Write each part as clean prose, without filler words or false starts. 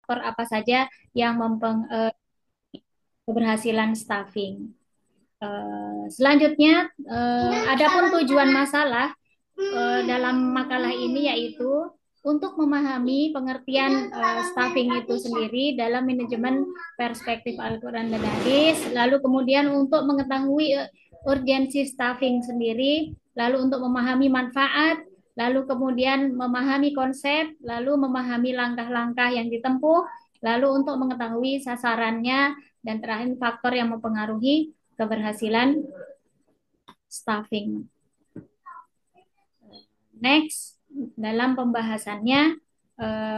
faktor apa saja yang keberhasilan staffing. Selanjutnya, adapun tujuan masalah dalam makalah ini yaitu untuk memahami pengertian staffing itu sendiri dalam manajemen perspektif Al-Quran dan Hadis, lalu kemudian untuk mengetahui urgensi staffing sendiri, lalu untuk memahami manfaat, lalu kemudian memahami konsep, lalu memahami langkah-langkah yang ditempuh, lalu untuk mengetahui sasarannya, dan terakhir faktor yang mempengaruhi keberhasilan staffing. Next, dalam pembahasannya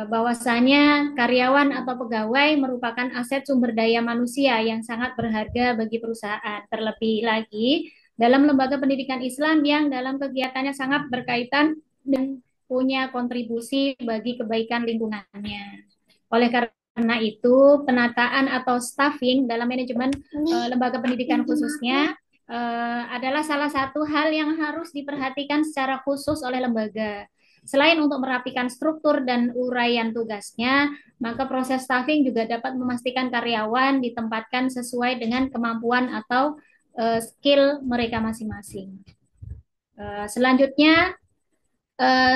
bahwasanya karyawan atau pegawai merupakan aset sumber daya manusia yang sangat berharga bagi perusahaan. Terlebih lagi dalam lembaga pendidikan Islam yang dalam kegiatannya sangat berkaitan dan punya kontribusi bagi kebaikan lingkungannya. Oleh karena itu, penataan atau staffing dalam manajemen lembaga pendidikan khususnya adalah salah satu hal yang harus diperhatikan secara khusus oleh lembaga. Selain untuk merapikan struktur dan uraian tugasnya, maka proses staffing juga dapat memastikan karyawan ditempatkan sesuai dengan kemampuan atau skill mereka masing-masing. Selanjutnya,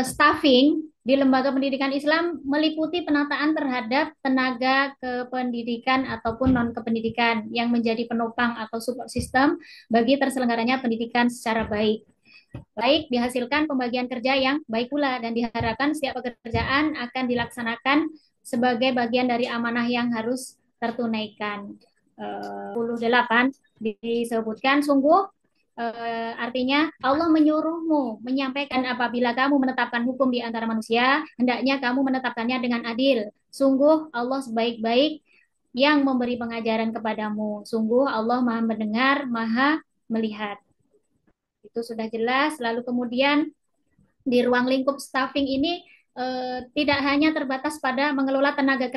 staffing di lembaga pendidikan Islam meliputi penataan terhadap tenaga kependidikan ataupun non kependidikan yang menjadi penopang atau support system bagi terselenggaranya pendidikan secara baik. Baik dihasilkan pembagian kerja yang baik pula dan diharapkan setiap pekerjaan akan dilaksanakan sebagai bagian dari amanah yang harus tertunaikan. 28 disebutkan sungguh artinya Allah menyuruhmu menyampaikan apabila kamu menetapkan hukum di antara manusia, hendaknya kamu menetapkannya dengan adil. Sungguh Allah sebaik-baik yang memberi pengajaran kepadamu. Sungguh Allah Maha mendengar, Maha melihat. Itu sudah jelas. Lalu kemudian di ruang lingkup staffing ini tidak hanya terbatas pada mengelola tenaga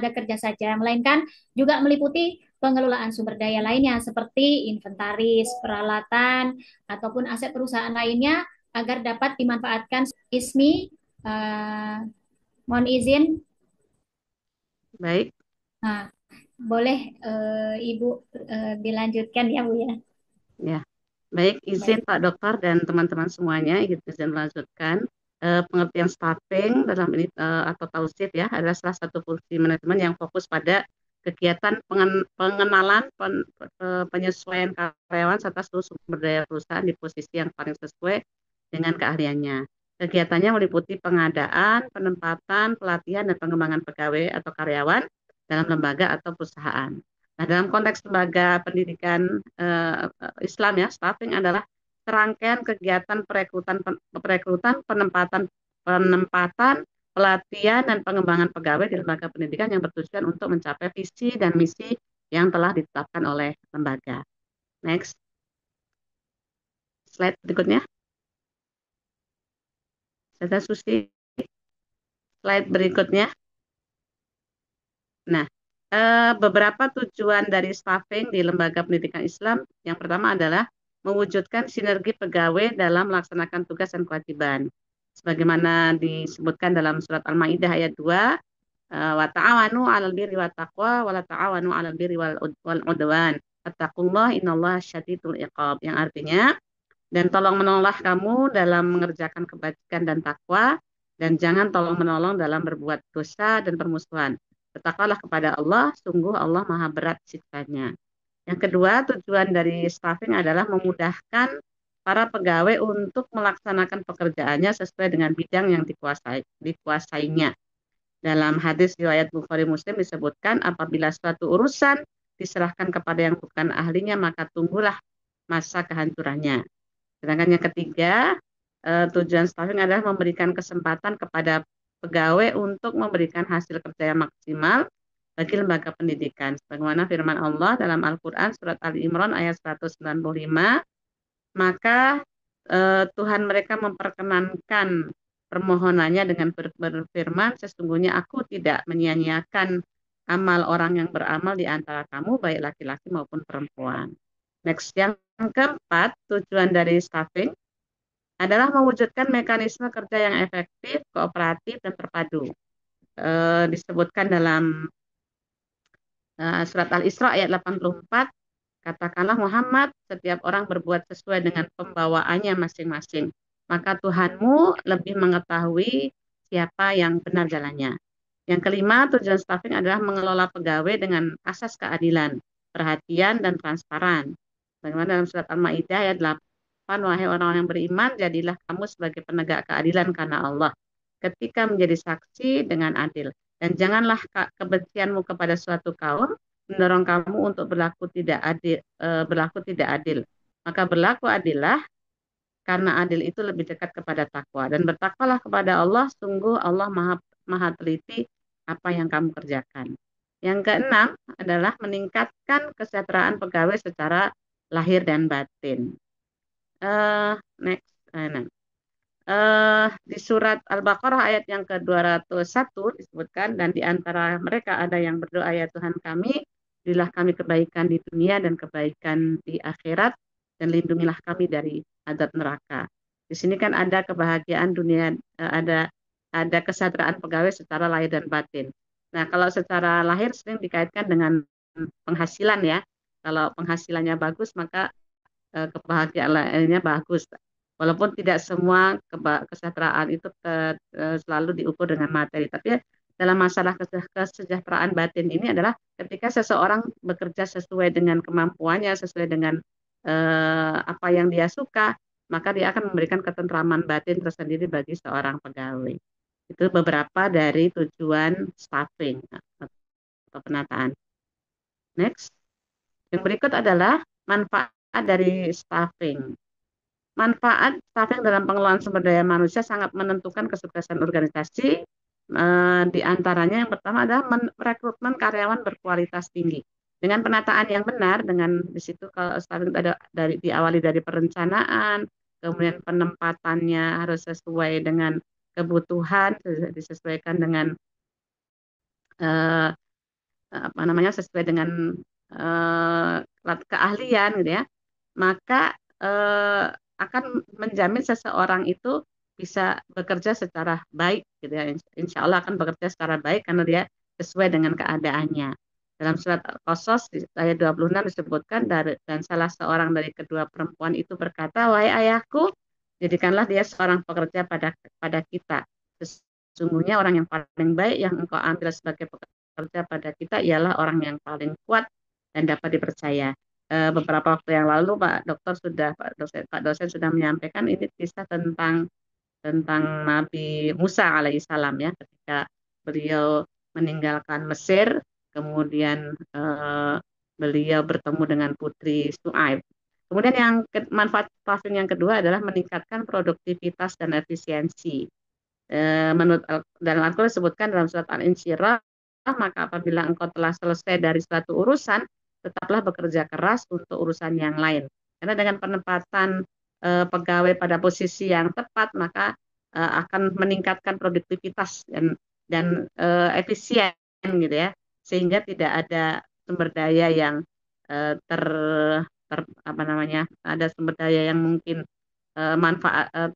kerja saja, melainkan juga meliputi pengelolaan sumber daya lainnya seperti inventaris, peralatan, ataupun aset perusahaan lainnya agar dapat dimanfaatkan. Ismi, mohon izin. Baik, Nah, boleh Ibu dilanjutkan ya Bu ya. ya. Baik, izin Baik. Pak Dokter dan teman-teman semuanya, izin melanjutkan. Pengertian staffing dalam ini atau tausif ya adalah salah satu fungsi manajemen yang fokus pada kegiatan pengenalan, penyesuaian karyawan serta seluruh sumber daya perusahaan di posisi yang paling sesuai dengan keahliannya. Kegiatannya meliputi pengadaan, penempatan, pelatihan, dan pengembangan pegawai atau karyawan dalam lembaga atau perusahaan. Nah, dalam konteks lembaga pendidikan Islam ya, staffing adalah serangkaian kegiatan perekrutan, penempatan, pelatihan, dan pengembangan pegawai di lembaga pendidikan yang bertujuan untuk mencapai visi dan misi yang telah ditetapkan oleh lembaga. Next, slide berikutnya. Saya Susi, slide berikutnya. Nah, beberapa tujuan dari staffing di lembaga pendidikan Islam, yang pertama adalah mewujudkan sinergi pegawai dalam melaksanakan tugas dan kewajiban. Sebagaimana disebutkan dalam surat Al-Maidah ayat 2, wa ta'awanu 'alal birri wat taqwa wa la ta'awanu 'alal birri wal udwan. Fattaqullaha innallaha syadidul iqab. Yang artinya, dan tolong menolonglah kamu dalam mengerjakan kebajikan dan takwa, dan jangan tolong menolong dalam berbuat dosa dan permusuhan. Bertakwalah kepada Allah, sungguh Allah maha berat siksanya. Yang kedua, tujuan dari staffing adalah memudahkan para pegawai untuk melaksanakan pekerjaannya sesuai dengan bidang yang dikuasainya. Dalam hadis riwayat Bukhari Muslim disebutkan, apabila suatu urusan diserahkan kepada yang bukan ahlinya, maka tunggulah masa kehancurannya. Sedangkan yang ketiga, tujuan staffing adalah memberikan kesempatan kepada pegawai untuk memberikan hasil kerja yang maksimal bagi lembaga pendidikan. Sebagaimana firman Allah dalam Al-Quran surat Ali Imran ayat 195, maka Tuhan mereka memperkenankan permohonannya dengan berfirman, sesungguhnya aku tidak menyia-nyiakan amal orang yang beramal di antara kamu, baik laki-laki maupun perempuan. Next, yang keempat, tujuan dari staffing adalah mewujudkan mekanisme kerja yang efektif, kooperatif, dan terpadu. disebutkan dalam surat Al-Isra ayat 84, katakanlah Muhammad, setiap orang berbuat sesuai dengan pembawaannya masing-masing. Maka Tuhanmu lebih mengetahui siapa yang benar jalannya. Yang kelima, tujuan staffing adalah mengelola pegawai dengan asas keadilan, perhatian, dan transparan. Bagaimana dalam surat Al-Maidah ayat 8, wahai orang-orang yang beriman, jadilah kamu sebagai penegak keadilan karena Allah, ketika menjadi saksi dengan adil. Dan janganlah kebencianmu kepada suatu kaum mendorong kamu untuk berlaku tidak adil. Maka berlaku adillah, karena adil itu lebih dekat kepada takwa, dan bertakwalah kepada Allah, sungguh Allah maha maha teliti apa yang kamu kerjakan. Yang keenam adalah meningkatkan kesejahteraan pegawai secara lahir dan batin. Next, di surat Al-Baqarah ayat yang ke-201 disebutkan, dan di antara mereka ada yang berdoa, ya Tuhan kami, berilah kami kebaikan di dunia dan kebaikan di akhirat, dan lindungilah kami dari azab neraka. Di sini kan ada kebahagiaan dunia, ada kesejahteraan pegawai secara lahir dan batin. Nah, kalau secara lahir sering dikaitkan dengan penghasilan ya. Kalau penghasilannya bagus, maka kebahagiaan lainnya bagus. Walaupun tidak semua kesejahteraan itu selalu diukur dengan materi, tapi dalam masalah kesejahteraan batin ini adalah ketika seseorang bekerja sesuai dengan kemampuannya, sesuai dengan apa yang dia suka, maka dia akan memberikan ketentraman batin tersendiri bagi seorang pegawai. Itu beberapa dari tujuan staffing atau penataan. Next, yang berikut adalah manfaat dari staffing. Manfaat staffing dalam pengelolaan sumber daya manusia sangat menentukan kesuksesan organisasi. Di antaranya yang pertama adalah merekrutmen karyawan berkualitas tinggi. Dengan penataan yang benar, dengan di situ kalau staffing ada diawali dari perencanaan, kemudian penempatannya harus sesuai dengan kebutuhan, disesuaikan dengan sesuai dengan keahlian gitu ya, maka akan menjamin seseorang itu bisa bekerja secara baik gitu ya. Insya Allah akan bekerja secara baik karena dia sesuai dengan keadaannya. Dalam surat Al-Qasas ayat 26 disebutkan, dan salah seorang dari kedua perempuan itu berkata, wahai ayahku, jadikanlah dia seorang pekerja pada kita. Sesungguhnya orang yang paling baik yang engkau ambil sebagai pekerja pada kita ialah orang yang paling kuat dan dapat dipercaya. Beberapa waktu yang lalu Pak dosen sudah menyampaikan ini kisah tentang Nabi Musa alaihissalam ya, ketika beliau meninggalkan Mesir, kemudian beliau bertemu dengan putri Su'aib. Kemudian manfaat staffing yang kedua adalah meningkatkan produktivitas dan efisiensi. Menurut dalam Al-Quran disebutkan dalam surat Al-Insyirah, maka apabila engkau telah selesai dari suatu urusan, tetaplah bekerja keras untuk urusan yang lain. Karena dengan penempatan pegawai pada posisi yang tepat, maka akan meningkatkan produktivitas dan efisien gitu ya, sehingga tidak ada sumber daya yang ada sumber daya yang mungkin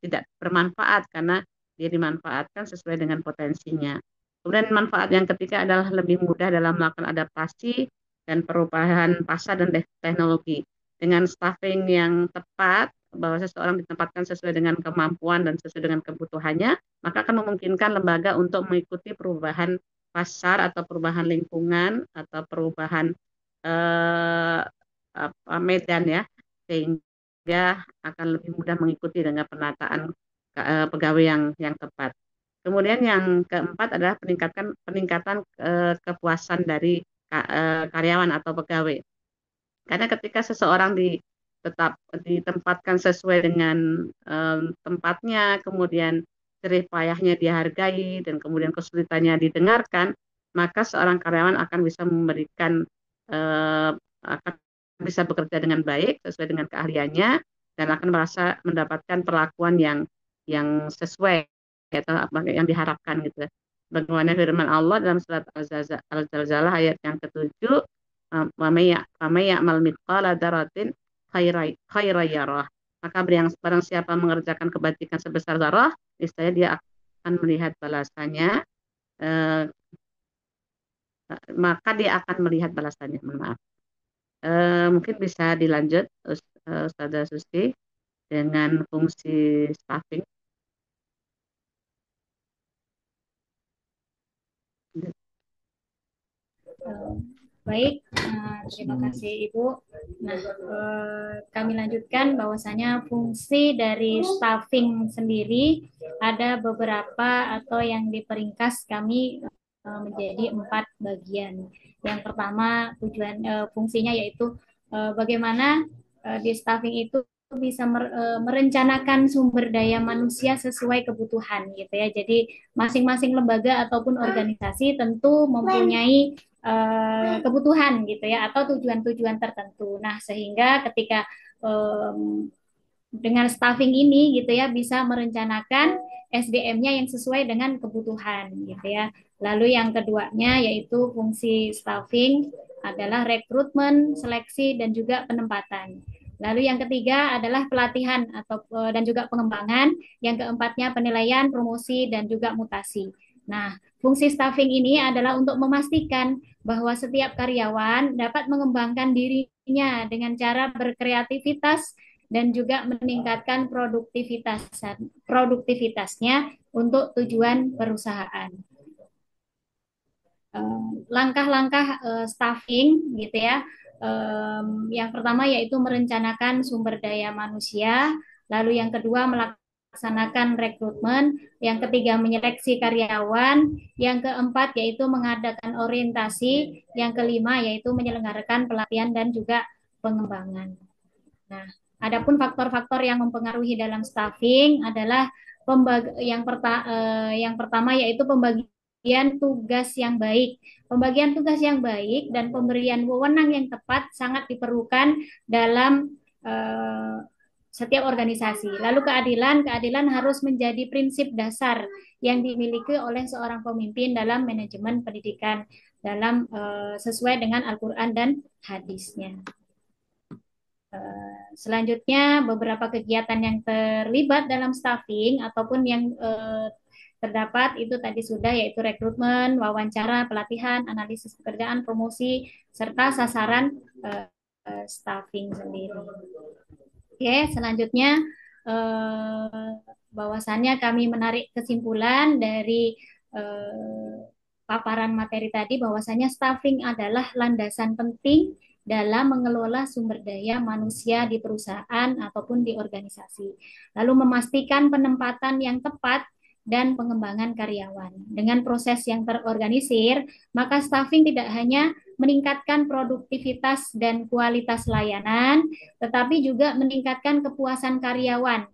tidak bermanfaat karena dia dimanfaatkan sesuai dengan potensinya. Kemudian manfaat yang ketiga adalah lebih mudah dalam melakukan adaptasi dan perubahan pasar dan teknologi. Dengan staffing yang tepat, bahwa seseorang ditempatkan sesuai dengan kemampuan dan sesuai dengan kebutuhannya, maka akan memungkinkan lembaga untuk mengikuti perubahan pasar atau perubahan lingkungan atau perubahan medan ya, sehingga akan lebih mudah mengikuti dengan penataan pegawai yang tepat. Kemudian yang keempat adalah peningkatan kepuasan dari karyawan atau pegawai. Karena ketika seseorang tetap ditempatkan sesuai dengan tempatnya, kemudian jerih payahnya dihargai, dan kemudian kesulitannya didengarkan, maka seorang karyawan akan bisa akan bisa bekerja dengan baik sesuai dengan keahliannya, dan akan merasa mendapatkan perlakuan yang sesuai atau apa yang diharapkan gitu. Bagaimana firman Allah dalam surat Al-Zalzalah ayat yang ke-7, wa may ya'mal mithqala dzarratin khairan yarah. Maka barang siapa mengerjakan kebajikan sebesar zarah, niscaya dia akan melihat balasannya. maka dia akan melihat balasannya. Mohon maaf. Mungkin bisa dilanjut, Ustazah Susi, dengan fungsi staffing. Baik, terima kasih Ibu. Nah, kami lanjutkan bahwasanya fungsi dari staffing sendiri ada beberapa atau yang diperingkas kami menjadi 4 bagian. Yang pertama tujuan fungsinya yaitu bagaimana di staffing itu bisa merencanakan sumber daya manusia sesuai kebutuhan gitu ya. Jadi masing-masing lembaga ataupun organisasi tentu mempunyai kebutuhan gitu ya atau tujuan-tujuan tertentu. Nah, sehingga ketika dengan staffing ini gitu ya bisa merencanakan SDM-nya yang sesuai dengan kebutuhan gitu ya. Lalu yang keduanya yaitu fungsi staffing adalah rekrutmen, seleksi dan juga penempatan. Lalu yang ketiga adalah pelatihan atau dan juga pengembangan. Yang keempatnya penilaian, promosi dan juga mutasi. Nah, fungsi staffing ini adalah untuk memastikan bahwa setiap karyawan dapat mengembangkan dirinya dengan cara berkreativitas dan juga meningkatkan produktivitasnya untuk tujuan perusahaan. Langkah-langkah staffing gitu ya. Yang pertama yaitu merencanakan sumber daya manusia, lalu yang kedua melaksanakan rekrutmen, yang ketiga menyeleksi karyawan, yang keempat yaitu mengadakan orientasi, yang kelima yaitu menyelenggarakan pelatihan dan juga pengembangan. Nah, adapun faktor-faktor yang mempengaruhi dalam staffing adalah yang pertama yaitu pembagian tugas yang baik. Pembagian tugas yang baik dan pemberian wewenang yang tepat sangat diperlukan dalam setiap organisasi. Lalu keadilan harus menjadi prinsip dasar yang dimiliki oleh seorang pemimpin dalam manajemen pendidikan dalam sesuai dengan Al-Quran dan hadisnya. Selanjutnya beberapa kegiatan yang terlibat dalam staffing ataupun yang terdapat itu tadi sudah yaitu rekrutmen, wawancara, pelatihan, analisis pekerjaan, promosi serta sasaran staffing sendiri. Oke, selanjutnya bahwasannya kami menarik kesimpulan dari paparan materi tadi bahwasanya staffing adalah landasan penting dalam mengelola sumber daya manusia di perusahaan ataupun di organisasi. Lalu memastikan penempatan yang tepat dan pengembangan karyawan. Dengan proses yang terorganisir, maka staffing tidak hanya meningkatkan produktivitas dan kualitas layanan, tetapi juga meningkatkan kepuasan karyawan,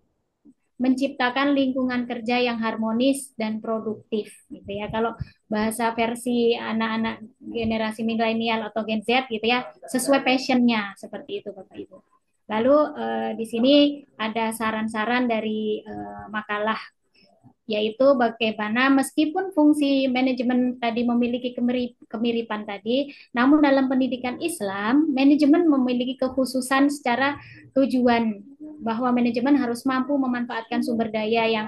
menciptakan lingkungan kerja yang harmonis dan produktif gitu ya. Kalau bahasa versi anak-anak generasi milenial atau Gen Z gitu ya, sesuai passionnya seperti itu Bapak Ibu. Lalu di sini ada saran-saran dari makalah yaitu bagaimana meskipun fungsi manajemen tadi memiliki kemiripan tadi, namun dalam pendidikan Islam, manajemen memiliki kekhususan secara tujuan bahwa manajemen harus mampu memanfaatkan sumber daya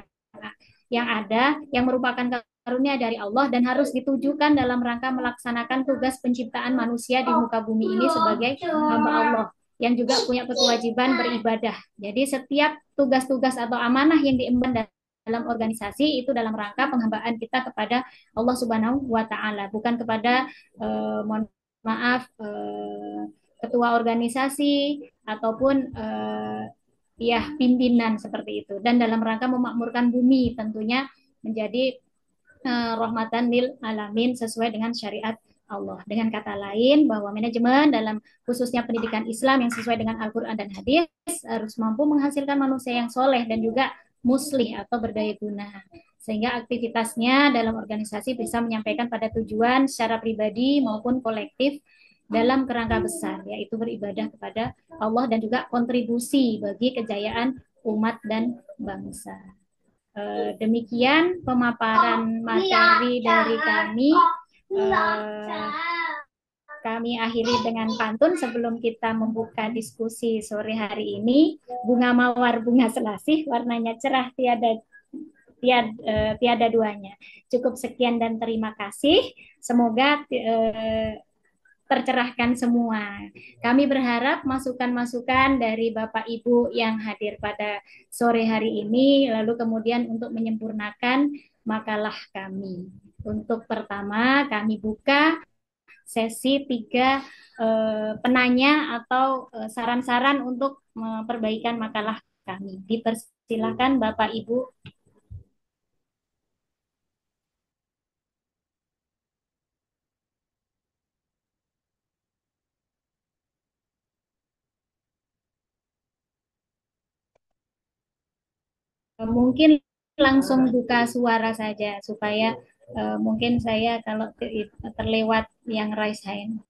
yang ada, yang merupakan karunia dari Allah dan harus ditujukan dalam rangka melaksanakan tugas penciptaan manusia di muka bumi ini sebagai hamba Allah yang juga punya kewajiban beribadah. Jadi setiap tugas-tugas atau amanah yang diemban dalam organisasi itu dalam rangka penghambaan kita kepada Allah Subhanahu wa taala, bukan kepada mohon maaf ketua organisasi ataupun ya pimpinan seperti itu, dan dalam rangka memakmurkan bumi tentunya menjadi rahmatan lil alamin sesuai dengan syariat Allah. Dengan kata lain bahwa manajemen dalam khususnya pendidikan Islam yang sesuai dengan Al-Quran dan hadis harus mampu menghasilkan manusia yang soleh dan juga muslih atau berdaya guna, sehingga aktivitasnya dalam organisasi bisa menyampaikan pada tujuan secara pribadi maupun kolektif dalam kerangka besar, yaitu beribadah kepada Allah dan juga kontribusi bagi kejayaan umat dan bangsa. Demikian pemaparan materi dari kami. Kami akhiri dengan pantun sebelum kita membuka diskusi sore hari ini. Bunga mawar, bunga selasih, warnanya cerah tiada tiada duanya. Cukup sekian dan terima kasih. Semoga tercerahkan semua. Kami berharap masukan-masukan dari Bapak Ibu yang hadir pada sore hari ini, lalu kemudian untuk menyempurnakan makalah kami. Untuk pertama, kami buka sesi tiga penanya atau saran-saran untuk perbaikan makalah kami. Dipersilakan Bapak Ibu. Mungkin langsung buka suara saja supaya mungkin saya kalau terlewat yang raise hand.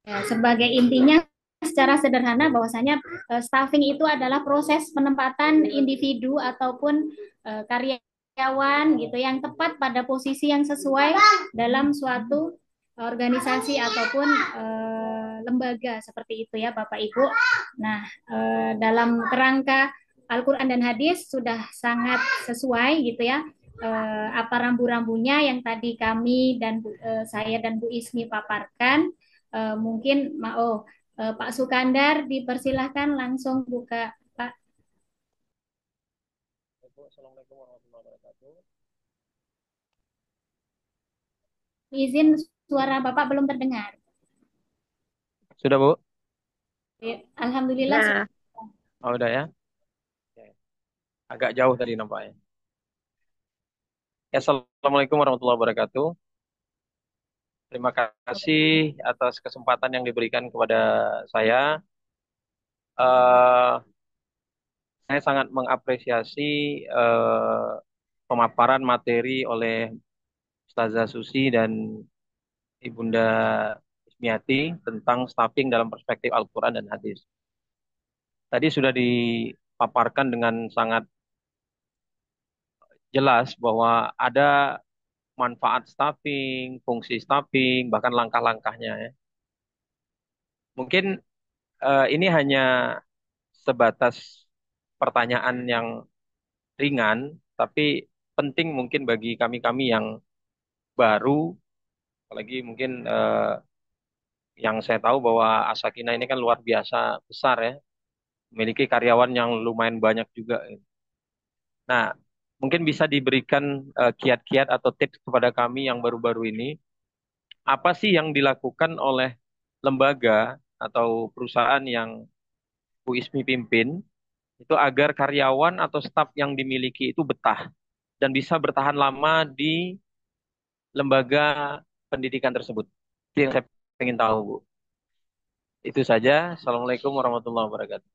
Ya, sebagai intinya secara sederhana bahwasanya staffing itu adalah proses penempatan individu ataupun karyawan gitu yang tepat pada posisi yang sesuai dalam suatu organisasi ataupun lembaga seperti itu ya Bapak Ibu. Nah, dalam kerangka Al-Qur'an dan hadis sudah sangat sesuai gitu ya. Apa rambu-rambunya yang tadi kami dan saya dan Bu Ismi paparkan. Mungkin Pak Sukandar dipersilahkan langsung buka Pak. Assalamualaikum warahmatullahi wabarakatuh. Izin suara Bapak belum terdengar. Sudah, Bu? Alhamdulillah. Ya. Oh, udah ya. Agak jauh tadi nampaknya. Ya, Assalamualaikum warahmatullahi wabarakatuh. Terima kasih atas kesempatan yang diberikan kepada saya. Eh, saya sangat mengapresiasi pemaparan materi oleh Ustazah Susi dan Ibunda Ismiati tentang staffing dalam perspektif Al-Quran dan hadis. Tadi sudah dipaparkan dengan sangat jelas bahwa ada manfaat staffing, fungsi staffing, bahkan langkah-langkahnya ya. Mungkin ini hanya sebatas pertanyaan yang ringan, tapi penting mungkin bagi kami-kami yang baru, apalagi mungkin yang saya tahu bahwa Asakina ini kan luar biasa besar ya, memiliki karyawan yang lumayan banyak juga. Nah, mungkin bisa diberikan kiat-kiat atau tips kepada kami yang baru-baru ini, apa sih yang dilakukan oleh lembaga atau perusahaan yang Bu Ismi pimpin itu agar karyawan atau staf yang dimiliki itu betah dan bisa bertahan lama di lembaga pendidikan tersebut. Itu yang saya ingin tahu, Bu. Itu saja. Assalamualaikum warahmatullahi wabarakatuh.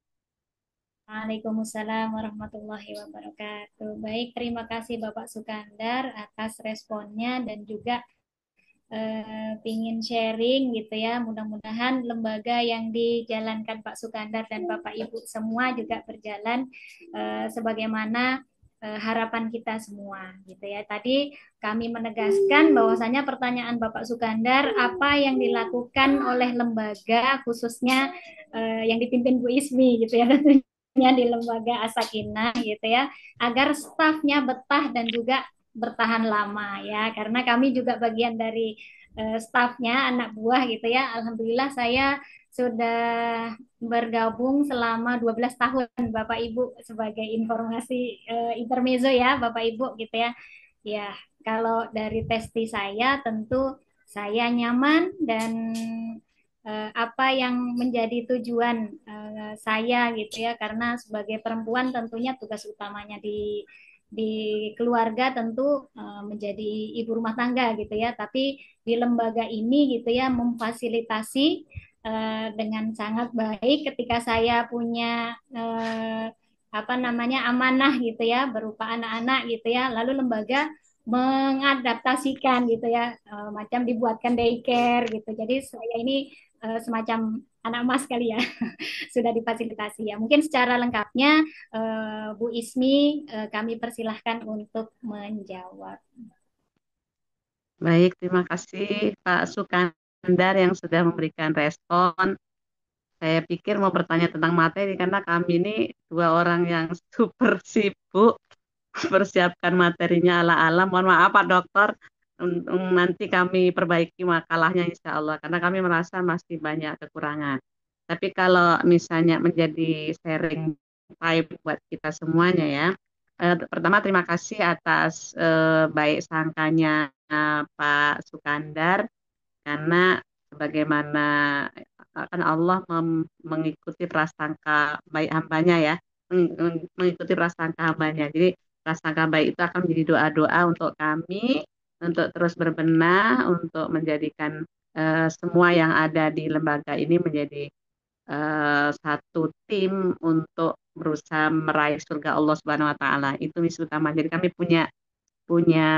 Waalaikumsalam warahmatullahi wabarakatuh. Baik, terima kasih Bapak Sukandar atas responnya dan juga pingin sharing gitu ya. Mudah-mudahan lembaga yang dijalankan Pak Sukandar dan Bapak Ibu semua juga berjalan sebagaimana harapan kita semua gitu ya. Tadi kami menegaskan bahwasanya pertanyaan Bapak Sukandar apa yang dilakukan oleh lembaga khususnya yang dipimpin Bu Ismi gitu ya tentunya di lembaga Asakina gitu ya agar stafnya betah dan juga bertahan lama ya karena kami juga bagian dari stafnya anak buah gitu ya. Alhamdulillah saya sudah bergabung selama 12 tahun Bapak Ibu sebagai informasi intermezzo ya Bapak Ibu gitu ya. Ya, kalau dari testi saya tentu saya nyaman dan apa yang menjadi tujuan saya gitu ya karena sebagai perempuan tentunya tugas utamanya di keluarga tentu menjadi ibu rumah tangga gitu ya tapi di lembaga ini gitu ya memfasilitasi dengan sangat baik ketika saya punya apa namanya amanah gitu ya berupa anak-anak gitu ya lalu lembaga mengadaptasikan gitu ya macam dibuatkan daycare gitu jadi saya ini semacam anak emas kali ya, sudah difasilitasi ya. Mungkin secara lengkapnya Bu Ismi kami persilahkan untuk menjawab. Baik, terima kasih Pak Sukandar yang sudah memberikan respon. Saya pikir mau bertanya tentang materi karena kami ini dua orang yang super sibuk persiapkan materinya ala-ala. Mohon maaf Pak Dokter, nanti kami perbaiki makalahnya insya Allah karena kami merasa masih banyak kekurangan. Tapi kalau misalnya menjadi sharing time buat kita semuanya ya. Pertama terima kasih atas baik sangkanya Pak Sukandar karena sebagaimana akan Allah mengikuti prasangka baik hambanya ya, mengikuti prasangka hambanya. Jadi prasangka baik itu akan menjadi doa-doa untuk kami untuk terus berbenah untuk menjadikan semua yang ada di lembaga ini menjadi satu tim untuk berusaha meraih surga Allah Subhanahu wa taala. Itu misi utama. Jadi kami punya punya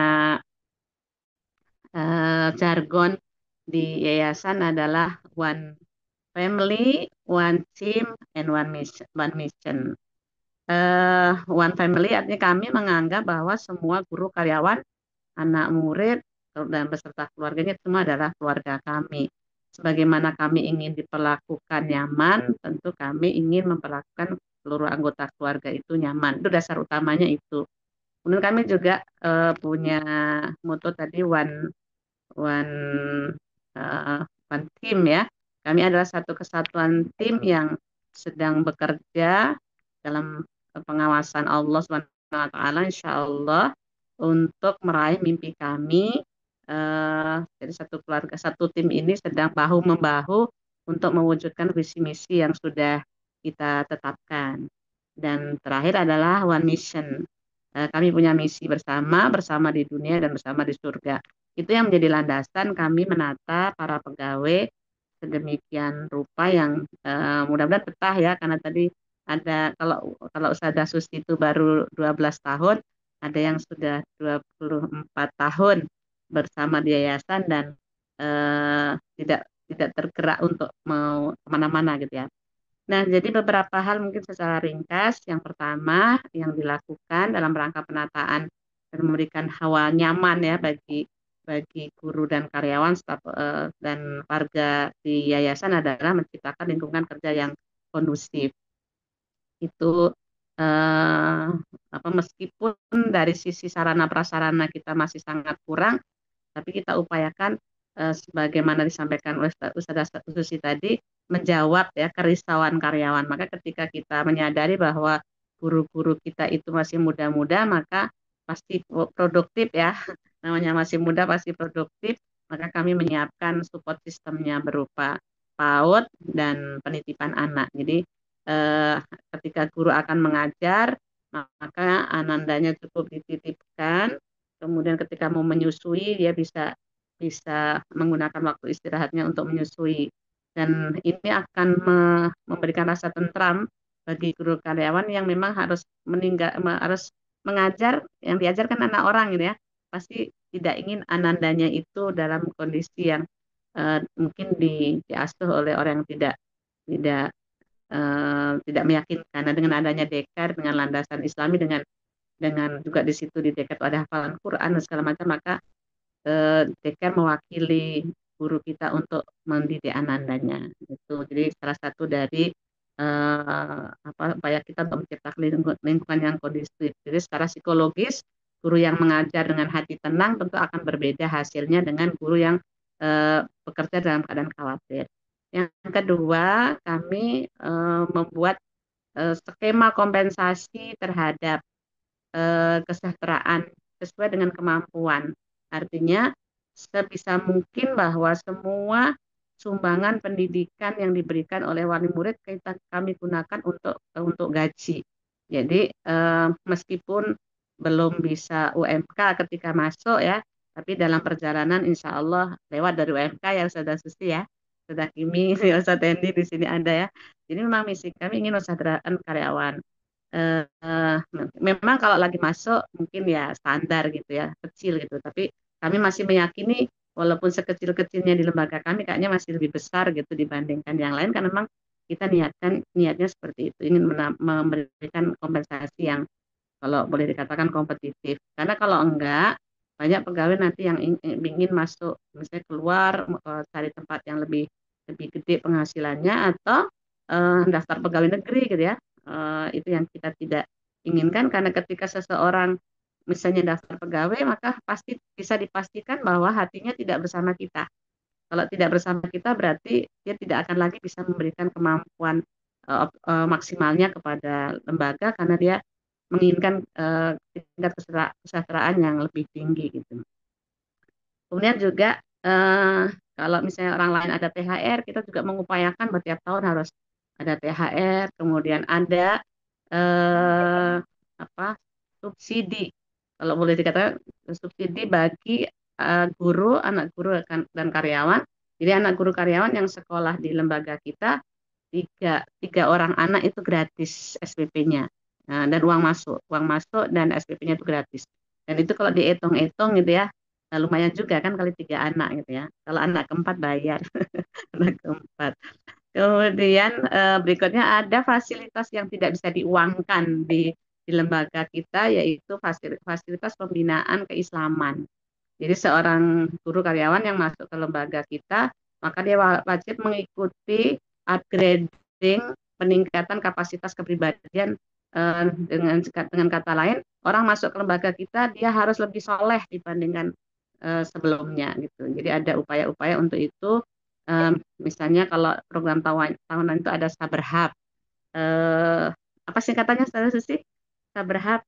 jargon di yayasan adalah one family, one team, and one mission. One mission. One family artinya kami menganggap bahwa semua guru karyawan, anak murid, dan beserta keluarganya semua adalah keluarga kami. Sebagaimana kami ingin diperlakukan nyaman, tentu kami ingin memperlakukan seluruh anggota keluarga itu nyaman. Itu dasar utamanya itu. Kemudian kami juga punya moto tadi one one uh, one team ya. Kami adalah satu kesatuan tim yang sedang bekerja dalam pengawasan Allah Subhanahu wa taala insya Allah untuk meraih mimpi kami. Jadi satu keluarga, satu tim ini sedang bahu membahu untuk mewujudkan visi misi yang sudah kita tetapkan. Dan terakhir adalah one mission. Kami punya misi bersama di dunia dan bersama di surga. Itu yang menjadi landasan kami menata para pegawai sedemikian rupa yang mudah-mudahan betah ya karena tadi ada kalau Ustazah Susi itu baru 12 tahun, ada yang sudah 24 tahun bersama di yayasan dan tidak tidak tergerak untuk mau kemana-mana gitu ya. Nah, jadi beberapa hal mungkin secara ringkas. Yang pertama yang dilakukan dalam rangka penataan dan memberikan hawa nyaman ya bagi guru dan karyawan, staf dan warga di yayasan adalah menciptakan lingkungan kerja yang kondusif. Itu meskipun dari sisi sarana prasarana kita masih sangat kurang, tapi kita upayakan sebagaimana disampaikan oleh Ustazah Susi tadi menjawab ya kerisauan karyawan. Maka ketika kita menyadari bahwa guru-guru kita itu masih muda-muda, maka pasti produktif ya. Namanya masih muda pasti produktif. Maka kami menyiapkan support sistemnya berupa PAUD dan penitipan anak. Jadi ketika guru akan mengajar, maka anandanya cukup dititipkan. Kemudian ketika mau menyusui, dia bisa bisa menggunakan waktu istirahatnya untuk menyusui. Dan ini akan memberikan rasa tentram bagi guru karyawan yang memang harus harus mengajar, yang diajarkan anak orang gitu ya. Pasti tidak ingin anandanya itu dalam kondisi yang mungkin diasuh oleh orang yang tidak tidak meyakinkan. Nah, dengan adanya dekar, dengan landasan Islami, dengan juga di situ di dekar ada hafalan Quran dan segala macam, maka dekar mewakili guru kita untuk mendidik anandanya. Itu jadi salah satu dari upaya kita untuk menciptakan lingkungan yang kondusif. Jadi secara psikologis guru yang mengajar dengan hati tenang tentu akan berbeda hasilnya dengan guru yang bekerja dalam keadaan khawatir. Yang kedua, kami membuat skema kompensasi terhadap kesejahteraan sesuai dengan kemampuan. Artinya sebisa mungkin bahwa semua sumbangan pendidikan yang diberikan oleh wali murid kami gunakan untuk gaji. Jadi meskipun belum bisa UMK ketika masuk ya, tapi dalam perjalanan insya Allah lewat dari UMK ya Ustazah Susi ya, Ustazah Kimi, Ustazah Tendi di sini ada ya. Jadi memang misi kami ingin usahakan karyawan. Memang kalau lagi masuk mungkin ya standar gitu ya, kecil gitu, tapi kami masih meyakini walaupun sekecil-kecilnya di lembaga kami kayaknya masih lebih besar gitu dibandingkan yang lain, karena memang kita niatnya seperti itu, ingin memberikan kompensasi yang kalau boleh dikatakan kompetitif. Karena kalau enggak, banyak pegawai nanti yang ingin masuk, misalnya keluar cari tempat yang lebih lebih gede penghasilannya, atau daftar pegawai negeri gitu ya. Itu yang kita tidak inginkan, karena ketika seseorang misalnya daftar pegawai, maka pasti bisa dipastikan bahwa hatinya tidak bersama kita. Kalau tidak bersama kita berarti dia tidak akan lagi bisa memberikan kemampuan maksimalnya kepada lembaga, karena dia menginginkan tingkat kesejahteraan yang lebih tinggi gitu. Kemudian juga kalau misalnya orang lain ada THR, kita juga mengupayakan bahwa tiap tahun harus ada THR, kemudian ada eh, apa subsidi, kalau boleh dikatakan subsidi bagi guru, anak guru dan karyawan. Jadi anak guru karyawan yang sekolah di lembaga kita, tiga orang anak itu gratis SPP-nya. Nah, dan uang masuk dan SPP-nya itu gratis. Dan itu kalau dihitung-hitung gitu ya, nah lumayan juga kan kali tiga anak gitu ya. Kalau anak keempat bayar, anak keempat. Kemudian berikutnya ada fasilitas yang tidak bisa diuangkan di lembaga kita, yaitu fasilitas pembinaan keislaman. Jadi seorang guru karyawan yang masuk ke lembaga kita, maka dia wajib mengikuti upgrading, peningkatan kapasitas kepribadian. Dengan kata lain, orang masuk ke lembaga kita dia harus lebih soleh dibandingkan sebelumnya gitu. Jadi ada upaya-upaya untuk itu. Misalnya kalau program tahunan itu ada Saberhab. Apa singkatannya, Saudara Susi? Saberhab.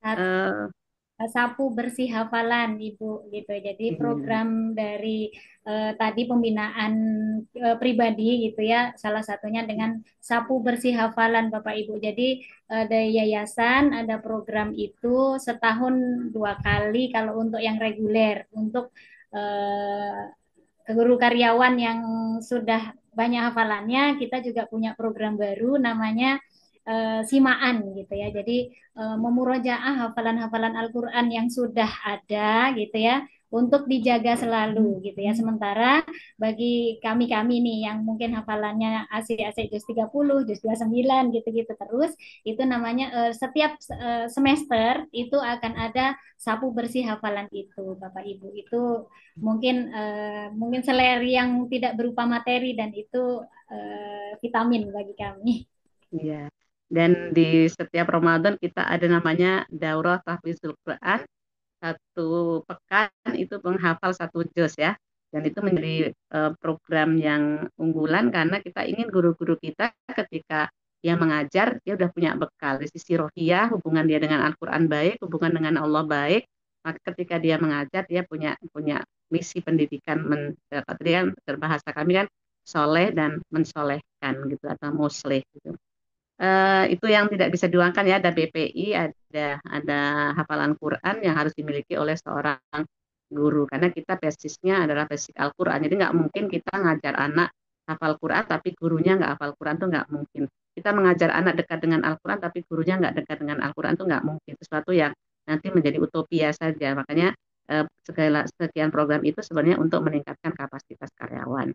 Eh, Sapu bersih hafalan Ibu gitu. Jadi iya. program dari tadi pembinaan pribadi gitu ya, salah satunya dengan sapu bersih hafalan Bapak Ibu. Jadi ada yayasan, ada program itu setahun 2 kali kalau untuk yang reguler, untuk guru karyawan yang sudah banyak hafalannya, kita juga punya program baru namanya simaan gitu ya. Jadi memurojaah hafalan-hafalan Al-Qur'an yang sudah ada gitu ya untuk dijaga selalu gitu ya. Sementara bagi kami-kami nih yang mungkin hafalannya AC juz 30, juz 29 gitu-gitu terus, itu namanya setiap semester itu akan ada sapu bersih hafalan itu Bapak Ibu. Itu mungkin seleri yang tidak berupa materi dan itu vitamin bagi kami. Iya. Dan di setiap Ramadan kita ada namanya Daurah Tahfizul Quran, 1 pekan itu menghafal 1 juz ya. Dan itu menjadi program yang unggulan, karena kita ingin guru-guru kita ketika dia mengajar, dia udah punya bekal. Di sisi rohiyah, hubungan dia dengan Al-Quran baik, hubungan dengan Allah baik, maka ketika dia mengajar, dia punya punya misi pendidikan, tadi kan berbahasa kami kan soleh dan mensolehkan gitu, atau musleh gitu. Itu yang tidak bisa diuangkan ya, ada BPI, ada hafalan Quran yang harus dimiliki oleh seorang guru, karena kita basisnya adalah basic Al-Quran. Jadi nggak mungkin kita ngajar anak hafal Quran tapi gurunya nggak hafal Quran, tuh nggak mungkin. Kita mengajar anak dekat dengan Al-Quran tapi gurunya nggak dekat dengan Al-Quran, tuh nggak mungkin. Sesuatu yang nanti menjadi utopia saja. Makanya sekian program itu sebenarnya untuk meningkatkan kapasitas karyawan.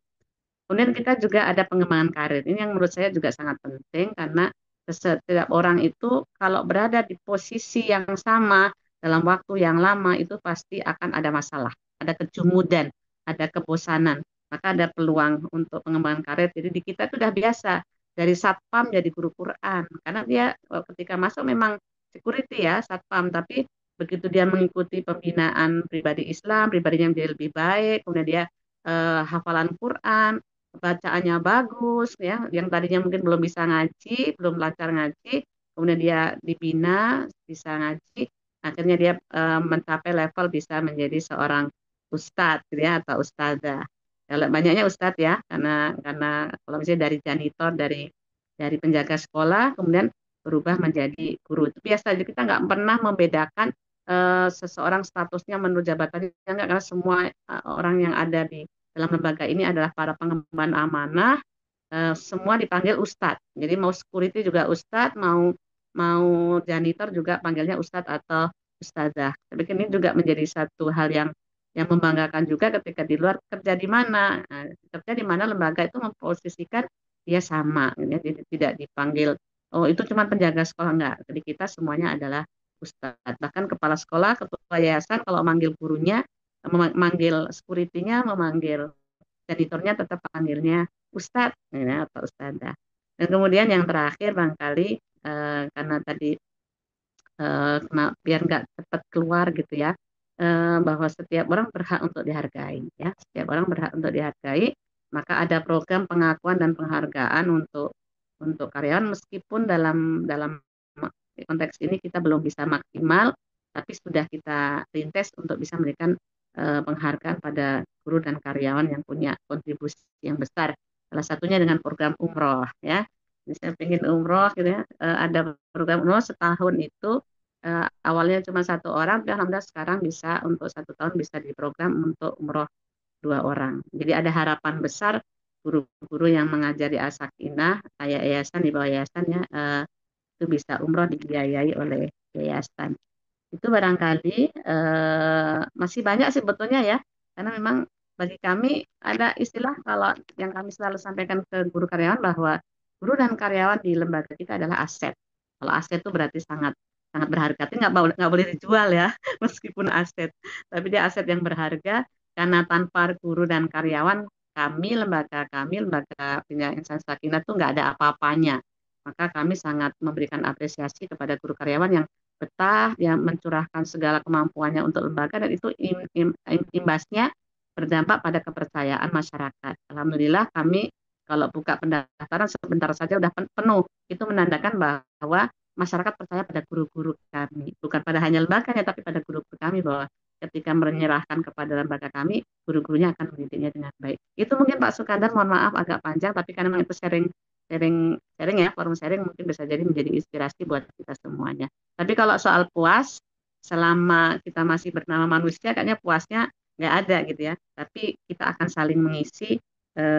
Kemudian kita juga ada pengembangan karir. Ini yang menurut saya juga sangat penting, karena setiap orang itu kalau berada di posisi yang sama dalam waktu yang lama itu pasti akan ada masalah, ada kejumudan, ada kebosanan. Maka ada peluang untuk pengembangan karir. Jadi di kita itu sudah biasa dari satpam jadi guru Quran, karena dia ketika masuk memang security ya satpam, tapi begitu dia mengikuti pembinaan pribadi Islam, pribadinya menjadi lebih baik, kemudian dia hafalan Quran, bacaannya bagus ya, yang tadinya mungkin belum bisa ngaji, belum lancar ngaji, kemudian dia dibina bisa ngaji, akhirnya dia mencapai level bisa menjadi seorang ustadz gitu ya, atau ustazah. Kalau banyaknya ustadz ya, karena kalau misalnya dari janitor, dari penjaga sekolah, kemudian berubah menjadi guru. Itu biasa, jadi kita nggak pernah membedakan seseorang statusnya menurut jabatannya, enggak, karena semua orang yang ada di dalam lembaga ini adalah para pengemban amanah, semua dipanggil ustadz. Jadi mau security juga ustadz, mau mau janitor juga panggilnya ustadz atau ustazah. Tapi ini juga menjadi satu hal yang membanggakan juga ketika di luar kerja di mana. Nah, kerja di mana lembaga itu memposisikan dia sama, gitu ya. Jadi tidak dipanggil, oh itu cuma penjaga sekolah, enggak. Jadi kita semuanya adalah ustadz. Bahkan kepala sekolah, ketua yayasan kalau manggil gurunya, memanggil security-nya, memanggil janitornya tetap panggilnya ustadz, ya, atau ustadzah. Dan kemudian yang terakhir barangkali karena tadi biar nggak cepat keluar gitu ya, bahwa setiap orang berhak untuk dihargai, ya, setiap orang berhak untuk dihargai. Maka ada program pengakuan dan penghargaan untuk karyawan, meskipun dalam konteks ini kita belum bisa maksimal, tapi sudah kita rintis untuk bisa memberikan penghargaan pada guru dan karyawan yang punya kontribusi yang besar. Salah satunya dengan program umroh, ya. Saya ingin umroh gitu ya, ada program umroh setahun itu, awalnya cuma satu orang, tapi alhamdulillah sekarang bisa untuk satu tahun bisa diprogram untuk umroh 2 orang. Jadi ada harapan besar guru-guru yang mengajar di Al-Sakinah, kayak yayasan di bawah yayasan ya, itu bisa umroh dibiayai oleh yayasan. Itu barangkali masih banyak sebetulnya ya, karena memang bagi kami ada istilah kalau yang kami selalu sampaikan ke guru karyawan, bahwa guru dan karyawan di lembaga kita adalah aset. Kalau aset itu berarti sangat sangat berharga, tapi nggak boleh dijual ya, meskipun aset. Tapi dia aset yang berharga, karena tanpa guru dan karyawan, lembaga pendidikan insan Sakinah itu nggak ada apa-apanya. Maka kami sangat memberikan apresiasi kepada guru karyawan yang betah, dia mencurahkan segala kemampuannya untuk lembaga, dan itu imbasnya berdampak pada kepercayaan masyarakat. Alhamdulillah kami kalau buka pendaftaran sebentar saja udah penuh. Itu menandakan bahwa masyarakat percaya pada guru-guru kami, bukan pada hanya lembaganya, tapi pada guru-guru kami, bahwa ketika menyerahkan kepada lembaga kami, guru-gurunya akan mendidiknya dengan baik. Itu mungkin Pak Sukandar, mohon maaf agak panjang, tapi karena memang itu sharing sharing sharing ya, forum sharing, mungkin bisa jadi menjadi inspirasi buat kita semuanya. Tapi kalau soal puas, selama kita masih bernama manusia, kayaknya puasnya nggak ada gitu ya. Tapi kita akan saling mengisi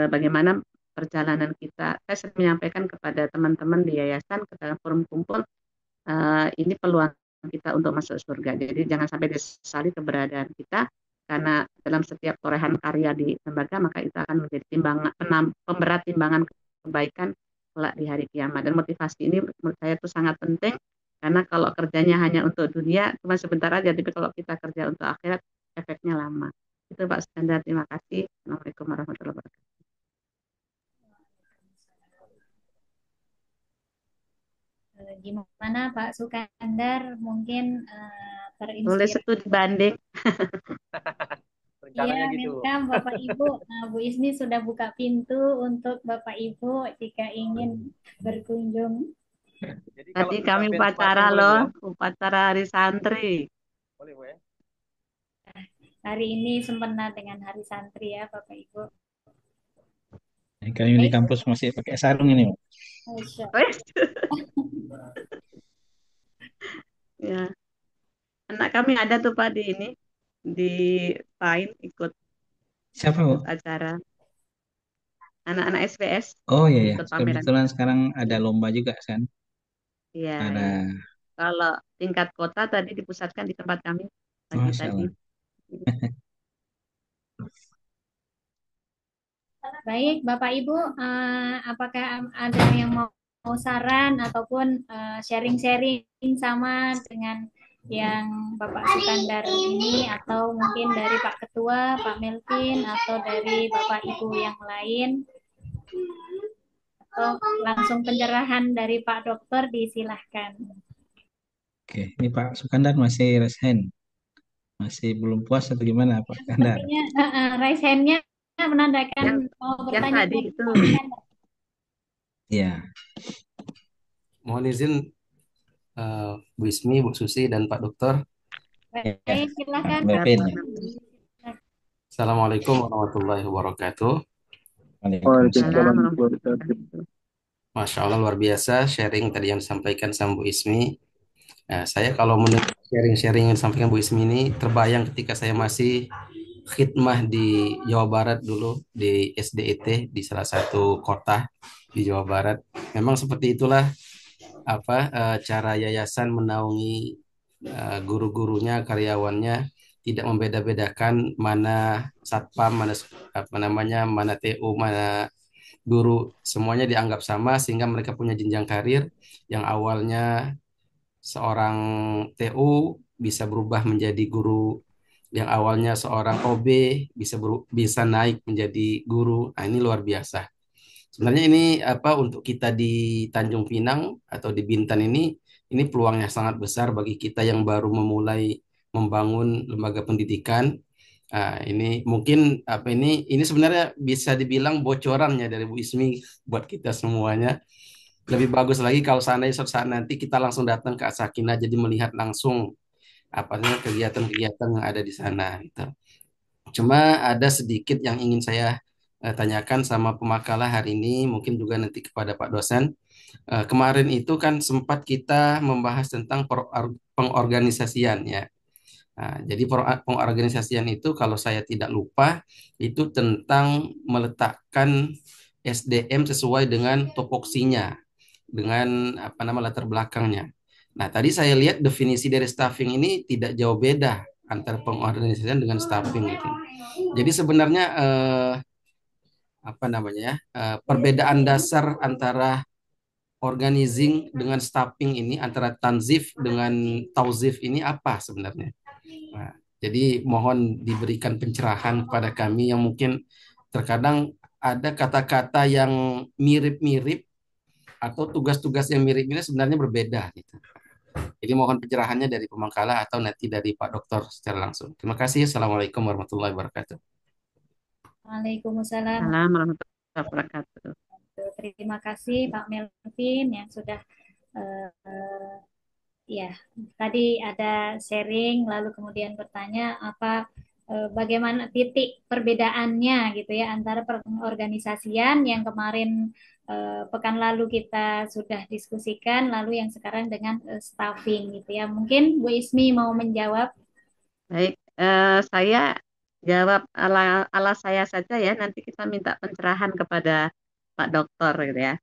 bagaimana perjalanan kita. Saya sering menyampaikan kepada teman-teman di yayasan, ke dalam forum kumpul, ini peluang kita untuk masuk surga. Jadi jangan sampai disesali keberadaan kita, karena dalam setiap torehan karya di lembaga, maka itu akan menjadi pemberat timbangan kebaikan kelak di hari kiamat. Dan motivasi ini menurut saya itu sangat penting, karena kalau kerjanya hanya untuk dunia cuma sebentar aja, tapi kalau kita kerja untuk akhirat, efeknya lama. Itu Pak Skandar, terima kasih. Assalamualaikum warahmatullahi wabarakatuh. Gimana Pak Sukandar, mungkin Boleh terinspirasi. studi banding. Iya, Rencananya gitu. welcome Bapak Ibu. Nah, Bu Ismi sudah buka pintu untuk Bapak Ibu jika ingin berkunjung. Jadi kalau Tadi bisa kami benchmarking upacara boleh Bu loh, ya? upacara hari santri. Boleh Bu ya? Hari ini sempena dengan Hari Santri ya Bapak Ibu. Kami di Baik, kampus masih pakai sarung ini, Pak. Masya. Ya, anak kami ada tuh Pak di ini, di Pain, ikut Siapa, Bu? acara. Anak-anak SPS Oh iya ya, ikut pameran. kebetulan sekarang ada lomba juga kan. Iya, Ada, iya. Kalau tingkat kota tadi dipusatkan di tempat kami pagi Masya tadi. Allah. Baik, Bapak Ibu, apakah ada yang mau saran ataupun sharing-sharing sama dengan yang Bapak Sukandar ini, atau mungkin dari Pak Ketua, Pak Melvin, atau dari Bapak Ibu yang lain, atau langsung pencerahan dari Pak Dokter, disilahkan. Oke, ini Pak Sukandar masih resign. Masih belum puas atau gimana, Pak Sukandar? Sepertinya raise hand-nya menandakan Yang mau yang bertanya tadi kepada itu Pak Sukandar. Iya, Mohon izin Bu Ismi, Bu Susi, dan Pak Dokter. ya, Baik, silakan Mbak Pak. Pin. Assalamualaikum warahmatullahi wabarakatuh. Waalaikumsalam. Waalaikumsalam warahmatullahi wabarakatuh. Masya Allah, luar biasa sharing tadi yang disampaikan sama Bu Ismi. Nah, saya kalau mendengar sharing-sharing yang disampaikan Bu Ismi ini, terbayang ketika saya masih khidmah di Jawa Barat dulu, di SDET, di salah satu kota di Jawa Barat. Memang seperti itulah cara yayasan menaungi guru-gurunya, karyawannya, tidak membeda-bedakan mana satpam, mana apa namanya, mana TU, mana guru, semuanya dianggap sama sehingga mereka punya jenjang karir yang awalnya seorang TU bisa berubah menjadi guru, yang awalnya seorang OB bisa naik menjadi guru. Nah, ini luar biasa. Sebenarnya ini apa, untuk kita di Tanjung Pinang atau di Bintan ini peluangnya sangat besar bagi kita yang baru memulai membangun lembaga pendidikan. Ini mungkin apa, ini sebenarnya bisa dibilang bocorannya dari Bu Ismi buat kita semuanya. Lebih bagus lagi kalau seandainya suatu saat nanti kita langsung datang ke Asakina, jadi melihat langsung apa namanya kegiatan-kegiatan yang ada di sana gitu. Cuma ada sedikit yang ingin saya tanyakan sama pemakalah hari ini, mungkin juga nanti kepada Pak dosen. Kemarin itu kan sempat kita membahas tentang pengorganisasian ya. Nah, jadi pengorganisasian itu kalau saya tidak lupa itu tentang meletakkan SDM sesuai dengan topoksinya, dengan apa nama latar belakangnya. Nah, tadi saya lihat definisi dari staffing ini tidak jauh beda antara pengorganisasian dengan staffing gitu. Jadi sebenarnya apa namanya ya, perbedaan dasar antara organizing dengan staffing ini, antara tanzif dengan tauzif ini apa sebenarnya? Nah, jadi mohon diberikan pencerahan kepada kami yang mungkin terkadang ada kata-kata yang mirip-mirip atau tugas-tugas yang mirip ini sebenarnya berbeda gitu. Jadi mohon pencerahannya dari Pemangkalah atau nanti dari Pak Dokter secara langsung. Terima kasih. Assalamualaikum warahmatullahi wabarakatuh. Waalaikumsalam. Assalamualaikum warahmatullahi wabarakatuh. Terima kasih Pak Melvin yang sudah ya tadi ada sharing lalu kemudian bertanya bagaimana titik perbedaannya gitu ya antara pengorganisasian yang kemarin pekan lalu kita sudah diskusikan lalu yang sekarang dengan staffing gitu ya. Mungkin Bu Ismi mau menjawab. Baik, saya jawab ala saya saja ya. Nanti kita minta pencerahan kepada Pak Dokter gitu ya.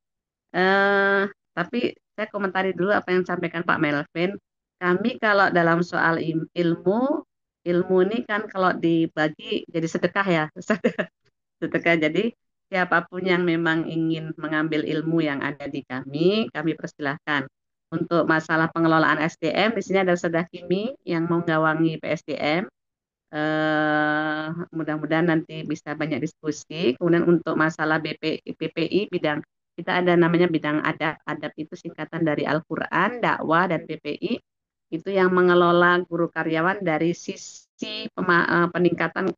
Eh, tapi saya komentari dulu apa yang disampaikan Pak Melvin. Kami kalau dalam soal ilmu, ilmu ini kan kalau dibagi jadi sedekah ya, sedekah. Jadi siapapun yang memang ingin mengambil ilmu yang ada di kami persilahkan. Untuk masalah pengelolaan SDM, di sini ada Ustadzah Kimi yang menggawangi PSDM. Mudah-mudahan nanti bisa banyak diskusi. Kemudian untuk masalah BPI bidang kita ada namanya bidang adab. Adab itu singkatan dari Al-Quran, dakwah dan BPI itu yang mengelola guru karyawan dari sisi peningkatan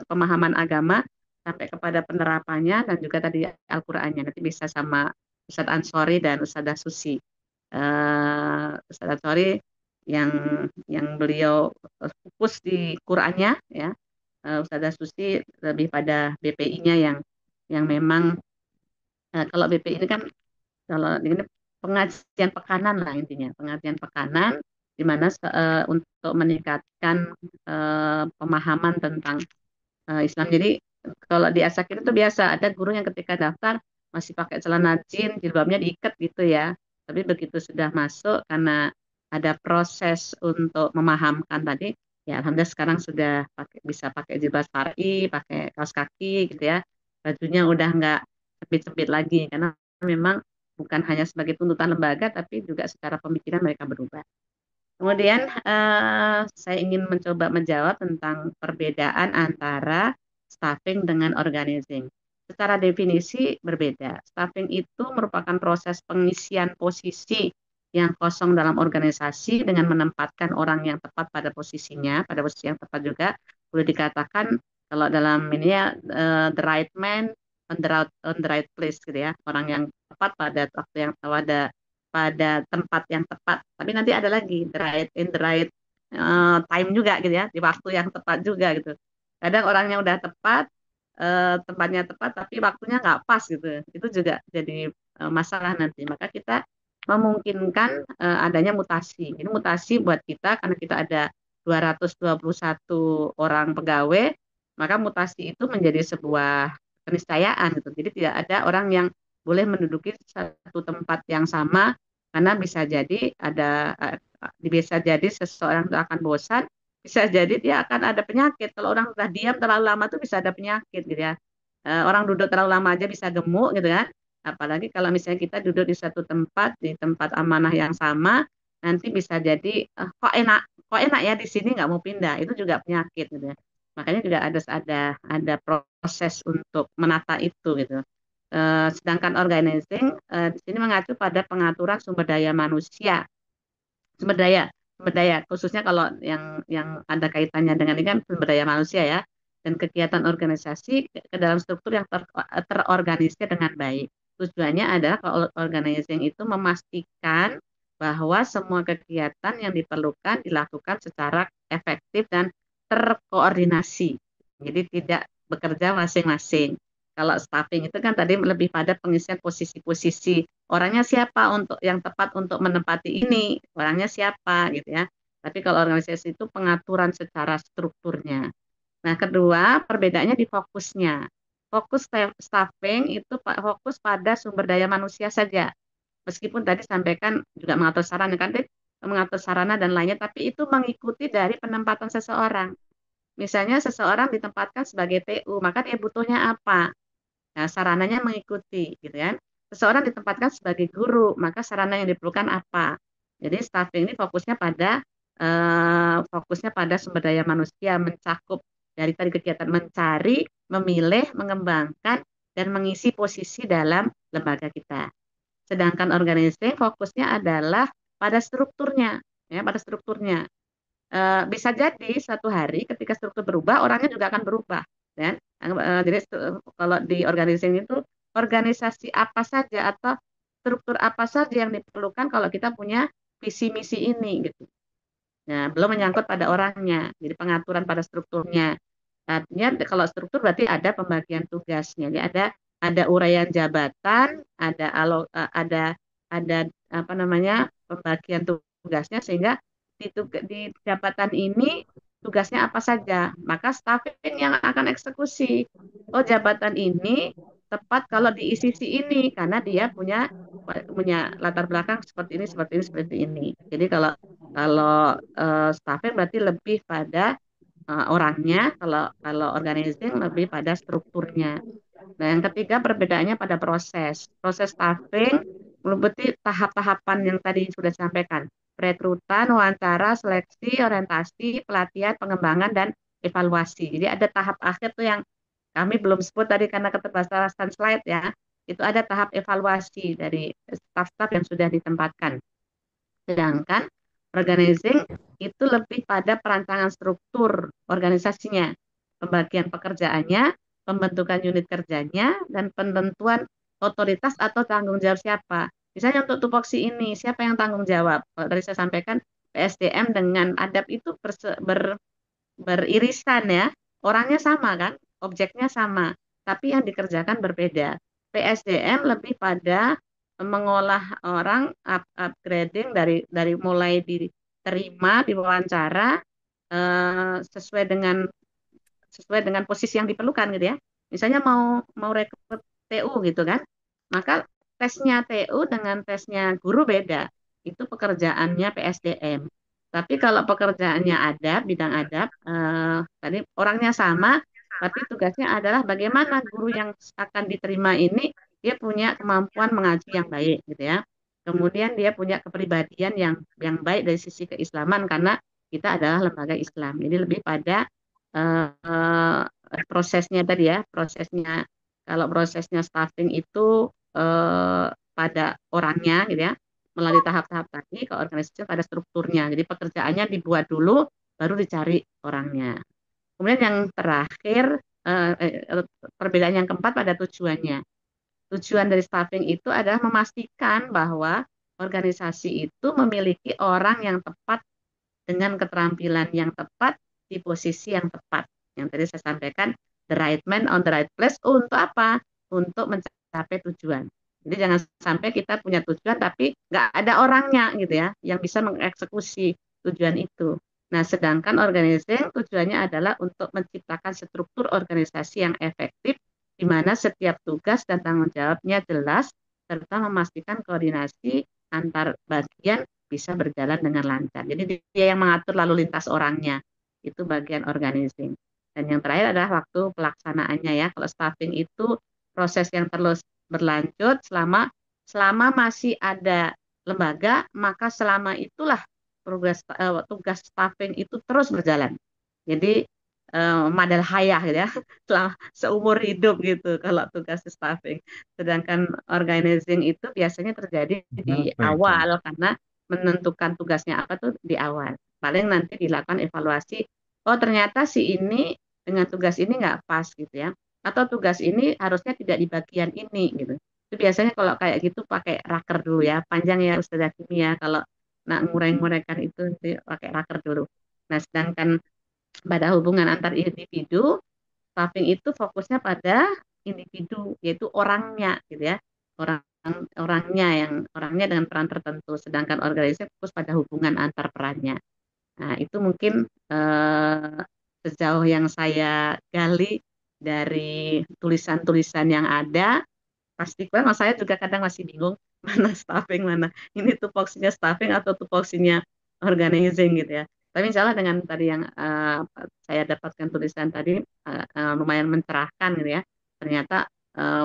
pemahaman agama sampai kepada penerapannya dan juga tadi Al-Qurannya. Nanti bisa sama Ustadz Ansori dan Ustadzah Susi. Ustadz Ansori yang beliau fokus di Qurannya ya. Ustazah Susi lebih pada BPI-nya yang memang kalau BPI ini kan kalau ini pengajian pekanan lah intinya, pengajian pekanan di mana untuk meningkatkan pemahaman tentang Islam. Jadi kalau di Asakir itu biasa ada guru yang ketika daftar masih pakai celana jin, jilbabnya diikat gitu ya. Tapi begitu sudah masuk karena ada proses untuk memahamkan tadi, ya alhamdulillah sekarang sudah bisa pakai jilbab syar'i, pakai kaos kaki gitu ya. Bajunya udah nggak sempit-sempit lagi karena memang bukan hanya sebagai tuntutan lembaga tapi juga secara pemikiran mereka berubah. Kemudian saya ingin mencoba menjawab tentang perbedaan antara staffing dengan organizing. Secara definisi berbeda. Staffing itu merupakan proses pengisian posisi yang kosong dalam organisasi dengan menempatkan orang yang tepat pada posisinya, pada posisi yang tepat juga. Boleh dikatakan kalau dalam ini ya the right man on the right place gitu ya. Orang yang tepat pada waktu yang pada tempat yang tepat. Tapi nanti ada lagi in the right time juga gitu ya, di waktu yang tepat juga gitu. Kadang orangnya udah tepat, tempatnya tepat, tapi waktunya nggak pas gitu. Itu juga jadi masalah nanti. Maka kita memungkinkan adanya mutasi. Ini mutasi buat kita karena kita ada 221 orang pegawai, maka mutasi itu menjadi sebuah keniscayaan gitu. Jadi tidak ada orang yang boleh menduduki satu tempat yang sama karena bisa jadi seseorang itu akan bosan bisa jadi dia akan ada penyakit. Kalau orang udah diam terlalu lama tuh bisa ada penyakit gitu ya. Orang duduk terlalu lama aja bisa gemuk gitu kan. Apalagi kalau misalnya kita duduk di satu tempat, di tempat amanah yang sama, nanti bisa jadi kok enak ya di sini nggak mau pindah. Itu juga penyakit gitu ya. Makanya juga ada proses untuk menata itu gitu. Sedangkan organizing di sini mengacu pada pengaturan sumber daya manusia, sumber daya sumber daya khususnya kalau yang ada kaitannya dengan ini kan sumber daya manusia ya, dan kegiatan organisasi ke dalam struktur yang terorganisir dengan baik. Tujuannya adalah kalau organizing itu memastikan bahwa semua kegiatan yang diperlukan dilakukan secara efektif dan terkoordinasi. Jadi tidak bekerja masing-masing. Kalau staffing itu kan tadi lebih pada pengisian posisi-posisi, orangnya siapa untuk yang tepat untuk menempati ini, orangnya siapa gitu ya. Tapi kalau organisasi itu pengaturan secara strukturnya. Nah, kedua, perbedaannya di fokusnya. Fokus staffing itu fokus pada sumber daya manusia saja. Meskipun tadi sampaikan juga mengatur sarana kan, mengatur sarana dan lainnya, tapi itu mengikuti dari penempatan seseorang. Misalnya seseorang ditempatkan sebagai TU, maka dia butuhnya apa? Nah, sarananya mengikuti, gitu kan. Seseorang ditempatkan sebagai guru, maka sarana yang diperlukan apa? Jadi staffing ini fokusnya pada sumber daya manusia, mencakup dari tadi kegiatan mencari, memilih, mengembangkan, dan mengisi posisi dalam lembaga kita. Sedangkan organizing fokusnya adalah pada strukturnya, ya, pada strukturnya. Bisa jadi satu hari ketika struktur berubah, orangnya juga akan berubah, kan? Jadi kalau di organizing itu organisasi apa saja atau struktur apa saja yang diperlukan kalau kita punya visi misi ini gitu. Nah, belum menyangkut pada orangnya, jadi pengaturan pada strukturnya. Artinya kalau struktur berarti ada pembagian tugasnya. Jadi ada uraian jabatan, ada apa namanya pembagian tugasnya sehingga di jabatan ini tugasnya apa saja. Maka staffing yang akan eksekusi. Oh, jabatan ini tepat kalau diisi si ini karena dia punya latar belakang seperti ini, seperti ini, seperti ini. Jadi kalau kalau staffing berarti lebih pada orangnya, kalau kalau organizing lebih pada strukturnya. Nah, yang ketiga perbedaannya pada proses. Proses staffing meliputi tahap-tahapan yang tadi sudah disampaikan. Perekrutan, wawancara, seleksi, orientasi, pelatihan, pengembangan, dan evaluasi. Jadi ada tahap akhir tuh yang kami belum sebut tadi karena keterbatasan slide ya. Itu ada tahap evaluasi dari staf-staf yang sudah ditempatkan. Sedangkan organizing itu lebih pada perancangan struktur organisasinya, pembagian pekerjaannya, pembentukan unit kerjanya, dan penentuan otoritas atau tanggung jawab siapa. Misalnya untuk tupoksi ini, siapa yang tanggung jawab? Kalau tadi saya sampaikan, PSDM dengan adab itu beririsan ya, orangnya sama kan, objeknya sama, tapi yang dikerjakan berbeda. PSDM lebih pada mengolah orang, upgrading dari mulai diterima, diwawancara sesuai dengan posisi yang diperlukan gitu ya. Misalnya mau rekrut TU gitu kan, maka tesnya TU dengan tesnya guru beda. Itu pekerjaannya PSDM. Tapi kalau pekerjaannya adab, bidang adab, tadi orangnya sama, tapi tugasnya adalah bagaimana guru yang akan diterima ini dia punya kemampuan mengaji yang baik gitu ya. Kemudian dia punya kepribadian yang baik dari sisi keislaman karena kita adalah lembaga Islam. Jadi lebih pada prosesnya tadi ya, kalau prosesnya staffing itu pada orangnya gitu ya, melalui tahap-tahap tadi, ke organisasi pada strukturnya. Jadi pekerjaannya dibuat dulu, baru dicari orangnya. Kemudian yang terakhir, perbedaan yang keempat pada tujuannya. Tujuan dari staffing itu adalah memastikan bahwa organisasi itu memiliki orang yang tepat dengan keterampilan yang tepat di posisi yang tepat. Yang tadi saya sampaikan, the right man on the right place untuk apa? Untuk mencapai tujuan. Jadi jangan sampai kita punya tujuan tapi nggak ada orangnya gitu ya, yang bisa mengeksekusi tujuan itu. Nah, sedangkan organizing tujuannya adalah untuk menciptakan struktur organisasi yang efektif, di mana setiap tugas dan tanggung jawabnya jelas, serta memastikan koordinasi antar bagian bisa berjalan dengan lancar. Jadi dia yang mengatur lalu lintas orangnya. itu bagian organizing. Dan yang terakhir adalah waktu pelaksanaannya ya. Kalau staffing itu proses yang terus berlanjut selama masih ada lembaga, maka selama itulah tugas staffing itu terus berjalan. Jadi madal hayah gitu ya, selama seumur hidup gitu kalau tugas staffing. Sedangkan organizing itu biasanya terjadi di Apa itu? awal karena menentukan tugasnya apa tuh di awal. Paling nanti dilakukan evaluasi, oh ternyata si ini dengan tugas ini nggak pas gitu ya. Atau tugas ini harusnya tidak di bagian ini gitu. Itu biasanya kalau kayak gitu pakai raker dulu ya. Panjang ya Ustazah Kimia kalau nak ngureng-ngurengkan itu nanti pakai raker dulu. Nah, sedangkan pada hubungan antar individu, staffing itu fokusnya pada individu, yaitu orangnya, gitu ya, orang orangnya dengan peran tertentu, sedangkan organisasi fokus pada hubungan antar perannya. Nah, itu mungkin sejauh yang saya gali dari tulisan-tulisan yang ada, pasti kan saya juga kadang masih bingung mana staffing mana ini tupoksinya staffing atau tupoksinya organizing gitu ya. Tapi insya Allah dengan tadi yang saya dapatkan tulisan tadi lumayan mencerahkan gitu ya. Ternyata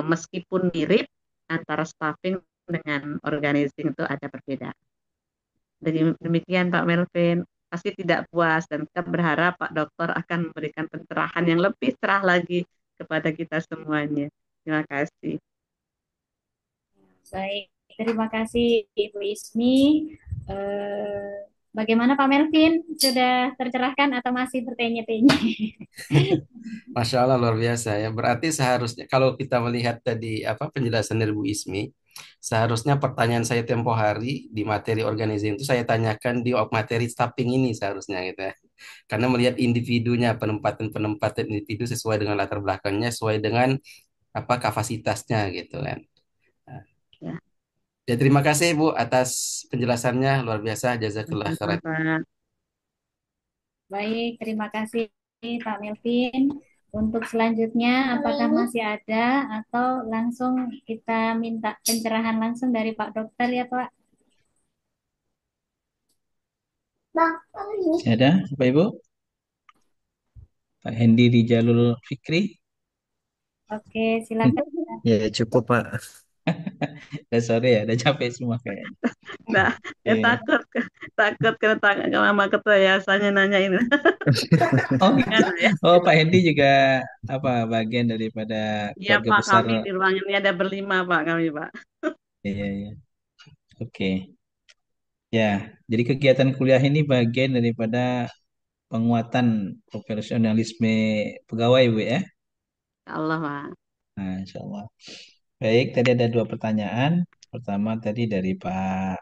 meskipun mirip antara staffing dengan organizing itu ada perbedaan. Demikian Pak Melvin, pasti tidak puas dan kita berharap Pak Dokter akan memberikan pencerahan yang lebih cerah lagi kepada kita semuanya. Terima kasih. Baik, terima kasih Ibu Ismi. Bagaimana Pak Melvin? Sudah tercerahkan atau masih bertanya-tanya? Masya Allah luar biasa ya. Berarti seharusnya kalau kita melihat tadi apa penjelasan dari Bu Ismi, seharusnya pertanyaan saya tempo hari di materi organizing itu saya tanyakan di materi staffing ini seharusnya gitu ya. Karena melihat individunya, penempatan-penempatan individu sesuai dengan latar belakangnya, sesuai dengan apa kapasitasnya gitu kan. Nah, Ya, ya terima kasih Bu atas penjelasannya luar biasa. Jazakallah khairan. Pak. Baik, terima kasih Pak Melvin. Untuk selanjutnya, apakah masih ada atau langsung kita minta pencerahan langsung dari Pak Dokter ya Pak? Masih ada, Bapak Ibu? Pak Hendi Rijalul Fikri. Oke, silakan. Ya, cukup, Pak. Udah sore ya, udah capek semua kayaknya. Nah, ya Oke. takut kena tangan sama ketua yayasannya nanya ini. Oh, gitu. Kan ya. Oh, Pak Hendi juga apa bagian daripada Iya keluarga Pak, besar. kami di ruang ini ada berlima Pak kami Pak. Iya, iya. Oke. Ya, jadi kegiatan kuliah ini bagian daripada penguatan profesionalisme pegawai, Bu ya. Ya Allah Pak. Nah, insya Allah. Baik, tadi ada dua pertanyaan. Pertama tadi dari Pak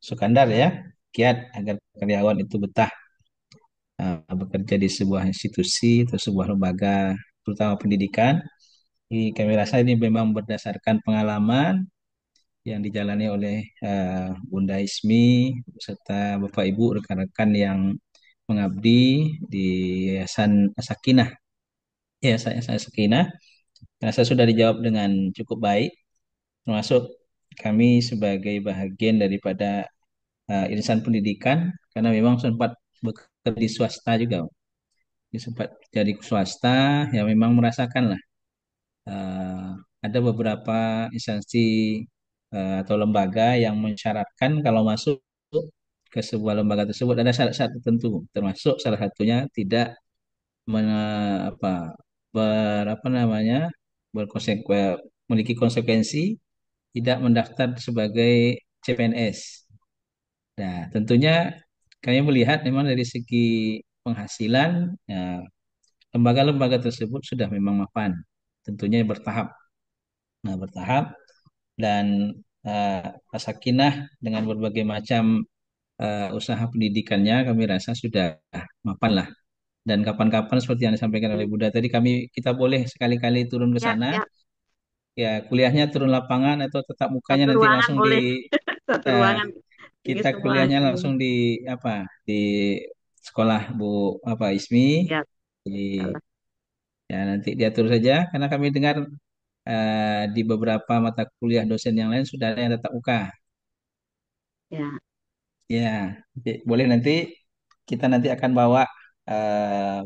Sukandar ya, kiat agar karyawan itu betah bekerja di sebuah institusi atau sebuah lembaga, terutama pendidikan. Kami rasa ini memang berdasarkan pengalaman yang dijalani oleh Bunda Ismi serta Bapak Ibu rekan-rekan yang mengabdi di Yayasan Sakinah. Yayasan Sakinah. Rasa sudah dijawab dengan cukup baik, termasuk kami sebagai bahagian daripada irisan pendidikan, karena memang sempat bekerja di swasta juga. Sempat jadi swasta, ya memang merasakan lah. Ada beberapa instansi atau lembaga yang mensyaratkan kalau masuk ke sebuah lembaga tersebut ada syarat-syarat tertentu, termasuk salah satunya tidak apa apa namanya memiliki konsekuensi tidak mendaftar sebagai CPNS. Nah, tentunya kami melihat memang dari segi penghasilan, ya, lembaga-lembaga tersebut sudah memang mapan, tentunya bertahap. Nah, bertahap dan Sakinah dengan berbagai macam usaha pendidikannya kami rasa sudah mapan lah. Dan kapan-kapan seperti yang disampaikan oleh Bunda tadi, kita boleh sekali-kali turun ke Ya, sana, ya. ya kuliahnya turun lapangan atau tetap mukanya Satu nanti ruangan langsung di boleh. Satu eh, ruangan. Ini kita semua. kuliahnya langsung di apa di sekolah Bu apa Ismi Ya, di Allah. ya nanti diatur saja karena kami dengar di beberapa mata kuliah dosen yang lain sudah ada yang tatap muka. Ya. Ya, boleh nanti kita nanti akan bawa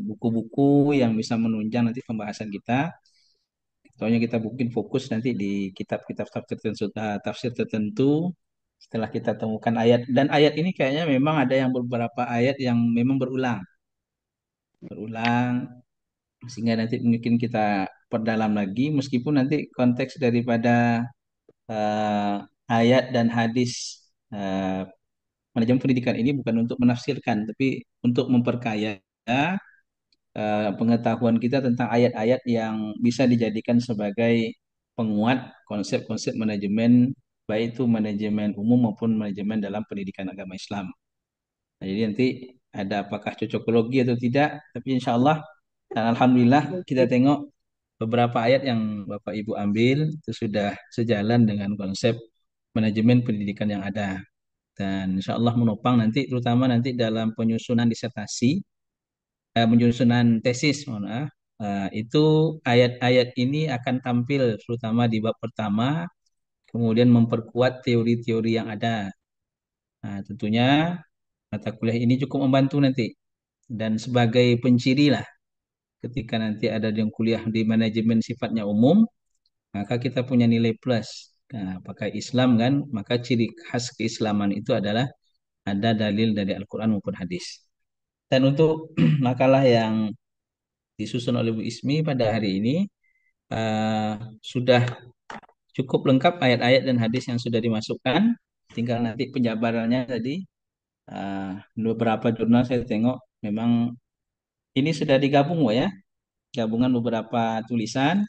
buku-buku yang bisa menunjang nanti pembahasan kita. Soalnya kita mungkin fokus nanti di kitab-kitab tafsir tertentu. Setelah kita temukan ayat dan ayat ini kayaknya memang ada yang beberapa ayat yang memang berulang sehingga nanti mungkin kita perdalam lagi meskipun nanti konteks daripada eh, ayat dan hadis eh, manajemen pendidikan ini bukan untuk menafsirkan tapi untuk memperkaya pengetahuan kita tentang ayat-ayat yang bisa dijadikan sebagai penguat konsep-konsep manajemen baik itu manajemen umum maupun manajemen dalam pendidikan agama Islam. Nah, jadi nanti ada apakah cocokologi atau tidak, tapi insya Allah dan alhamdulillah kita tengok beberapa ayat yang Bapak Ibu ambil itu sudah sejalan dengan konsep manajemen pendidikan yang ada. Dan insya Allah menopang nanti terutama nanti dalam penyusunan disertasi, penyusunan tesis, mohon maaf, itu ayat-ayat ini akan tampil terutama di bab pertama, kemudian memperkuat teori-teori yang ada. Nah, tentunya mata kuliah ini cukup membantu nanti dan sebagai penciri lah ketika nanti ada yang kuliah di manajemen sifatnya umum, maka kita punya nilai plus. Nah, pakai Islam kan, maka ciri khas keislaman itu adalah ada dalil dari Al-Quran maupun hadis. Dan untuk makalah yang disusun oleh Bu Ismi pada hari ini eh, sudah cukup lengkap ayat-ayat dan hadis yang sudah dimasukkan. Tinggal nanti penjabarannya tadi eh, beberapa jurnal saya tengok memang ini sudah digabung, Wak, ya, gabungan beberapa tulisan.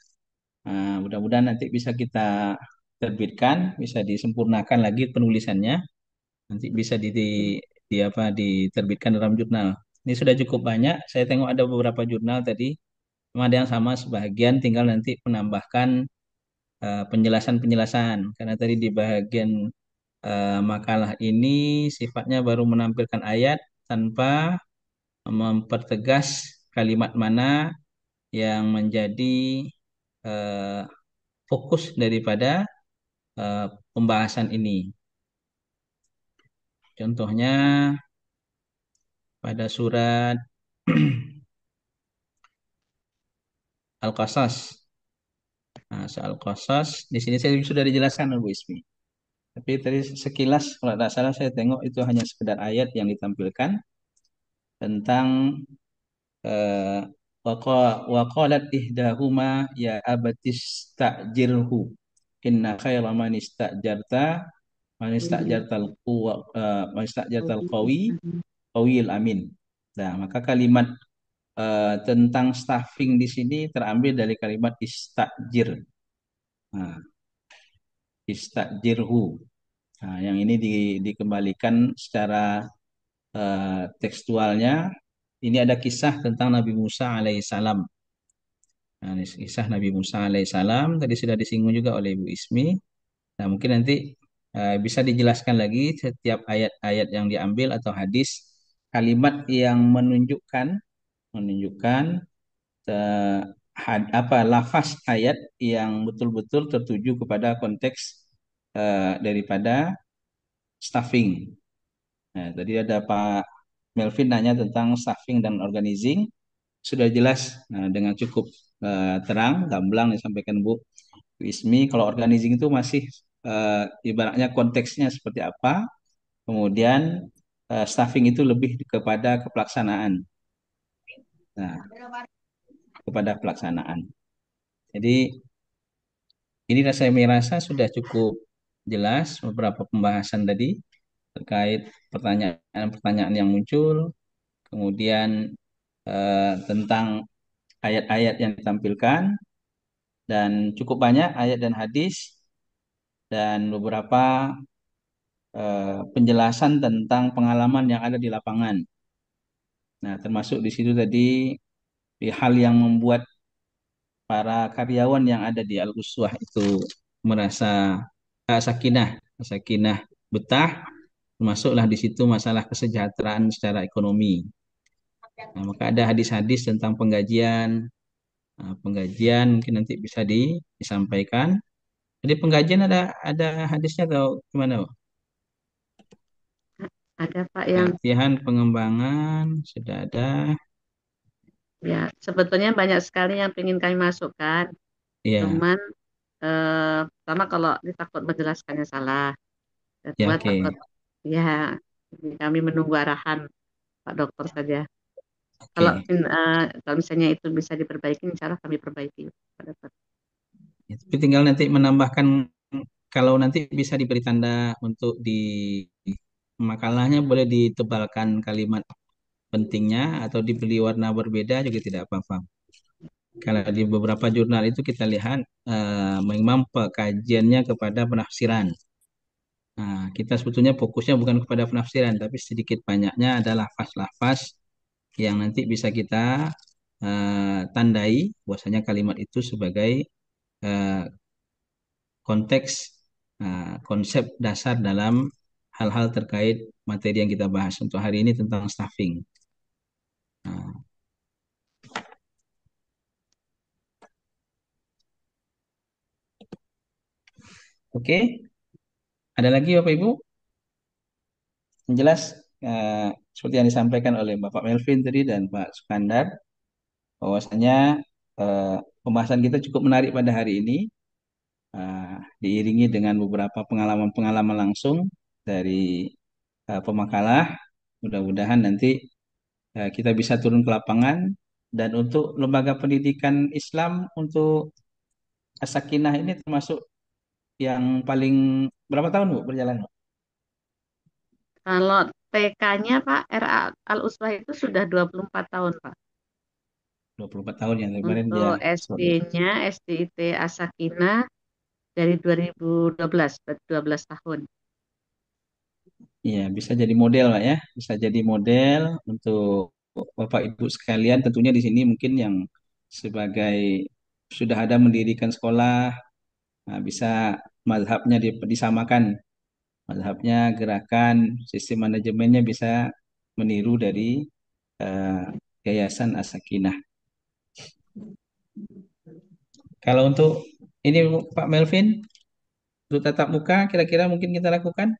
Mudah-mudahan nanti bisa kita terbitkan, bisa disempurnakan lagi penulisannya, nanti bisa di apa diterbitkan dalam jurnal. Ini sudah cukup banyak. Saya tengok ada beberapa jurnal tadi, cuma ada yang sama sebagian, tinggal nanti menambahkan penjelasan-penjelasan. Karena tadi di bagian makalah ini sifatnya baru menampilkan ayat tanpa mempertegas kalimat mana yang menjadi eh, fokus daripada eh, pembahasan ini. Contohnya pada surat Al-Qasas. Nah, soal Qasas di sini saya sudah dijelaskan oleh Bu Ismi. Tapi tadi sekilas kalau tidak salah saya tengok itu hanya sekedar ayat yang ditampilkan tentang eh, waqalat ihdahuma ya abatis ta'jirhu inna khaira man istajartal quwa man istajartal qawiyil amin. Nah, maka kalimat tentang staffing di sini terambil dari kalimat istajir. Nah, istajirhu. Nah, yang ini dikembalikan secara tekstualnya. Ini ada kisah tentang Nabi Musa alaihissalam. Nah, ini kisah Nabi Musa alaihissalam tadi sudah disinggung juga oleh Ibu Ismi. Nah, mungkin nanti bisa dijelaskan lagi setiap ayat-ayat yang diambil atau hadis kalimat yang menunjukkan eh, apa lafaz ayat yang betul-betul tertuju kepada konteks daripada staffing. Nah, tadi ada Pak Melvin nanya tentang staffing dan organizing. Sudah jelas dengan cukup terang, gamblang disampaikan Bu Wismi. Kalau organizing itu masih ibaratnya konteksnya seperti apa. Kemudian staffing itu lebih kepada kepelaksanaan. Nah, kepada pelaksanaan. Jadi ini saya merasa sudah cukup jelas beberapa pembahasan tadi terkait pertanyaan-pertanyaan yang muncul, kemudian tentang ayat-ayat yang ditampilkan, dan cukup banyak ayat dan hadis, dan beberapa penjelasan tentang pengalaman yang ada di lapangan. Nah, termasuk di situ tadi hal yang membuat para karyawan yang ada di Al-Uswah itu merasa sakinah, sakinah betah, termasuklah di situ masalah kesejahteraan secara ekonomi. Nah, maka ada hadis-hadis tentang penggajian. Nah, penggajian mungkin nanti bisa disampaikan. Jadi penggajian ada hadisnya atau gimana, Pak? Ada Pak yang Latihan pengembangan sudah ada. ya sebetulnya banyak sekali yang ingin kami masukkan. Iya, Cuman pertama kalau ditakut menjelaskannya salah, ya kedua oke. takut ya jadi kami menunggu arahan Pak Dokter saja. Kalau Oke. kalau misalnya itu bisa diperbaiki, insya Allah kami perbaiki Pak Dokter. Ya, tapi tinggal nanti menambahkan kalau nanti bisa diberi tanda untuk di makalahnya boleh ditebalkan kalimat pentingnya atau diberi warna berbeda juga tidak apa-apa. Kalau di beberapa jurnal itu kita lihat memang pekajiannya kepada penafsiran. Nah, kita sebetulnya fokusnya bukan kepada penafsiran, tapi sedikit banyaknya adalah lafaz-lafaz yang nanti bisa kita tandai bahwasanya kalimat itu sebagai eh, konteks konsep dasar dalam hal-hal terkait materi yang kita bahas untuk hari ini tentang staffing. Nah, oke, ada lagi Bapak Ibu? Yang jelas seperti yang disampaikan oleh Bapak Melvin tadi dan Pak Sukandar, bahwasanya pembahasan kita cukup menarik pada hari ini, diiringi dengan beberapa pengalaman-pengalaman langsung dari pemakalah. Mudah-mudahan nanti kita bisa turun ke lapangan dan untuk lembaga pendidikan Islam untuk As-Sakinah ini termasuk yang paling berapa tahun Bu berjalan Bu? Kalau TK-nya Pak RA Al-Uswah itu sudah 24 tahun Pak. 24 tahun yang kemarin dia Untuk SD-nya SDIT Asakina dari 2012, berarti 12 tahun. ya bisa jadi model Pak ya, bisa jadi model untuk Bapak Ibu sekalian tentunya di sini mungkin yang sebagai sudah ada mendirikan sekolah, nah, bisa mazhabnya disamakan, mazhabnya gerakan sistem manajemennya bisa meniru dari eh, Yayasan As-Sakinah. Kalau untuk ini Pak Melvin, untuk tatap muka kira-kira mungkin kita lakukan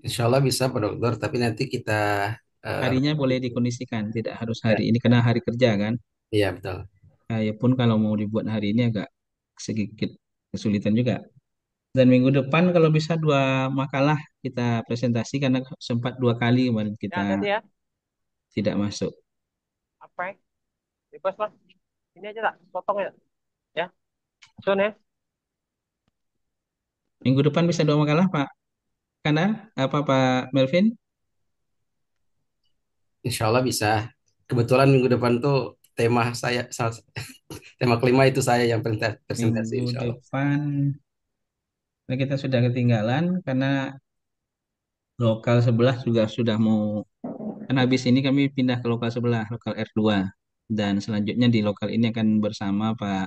Insya Allah bisa Pak Dokter, tapi nanti kita eh, harinya boleh dikondisikan, tidak harus ya, hari ini karena hari kerja kan. iya betul. Ya pun kalau mau dibuat hari ini agak sedikit kesulitan juga. Dan minggu depan kalau bisa dua makalah kita presentasi karena sempat dua kali kemarin Ya, kita hati-hati ya. tidak masuk. Apa ya? Bebas lah. Ini aja tak, potong ya. Ya, Sun ya. Minggu depan bisa dua makalah Pak Kanda, apa Pak Melvin? Insya Allah bisa. Kebetulan minggu depan tuh tema saya, tema kelima itu saya yang presentasi Minggu Insya Allah. depan kita sudah ketinggalan karena lokal sebelah juga sudah mau kan habis ini kami pindah ke lokal sebelah, lokal R2. Dan selanjutnya di lokal ini akan bersama Pak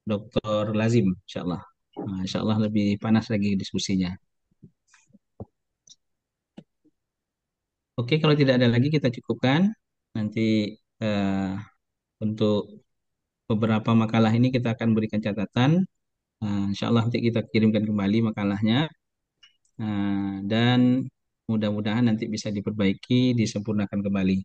Dr. Lazim, insya Allah. Nah, insya Allah lebih panas lagi diskusinya. Oke, kalau tidak ada lagi kita cukupkan. Nanti eh, untuk beberapa makalah ini kita akan berikan catatan. Insya Allah nanti kita kirimkan kembali makalahnya. Dan mudah-mudahan nanti bisa diperbaiki, disempurnakan kembali.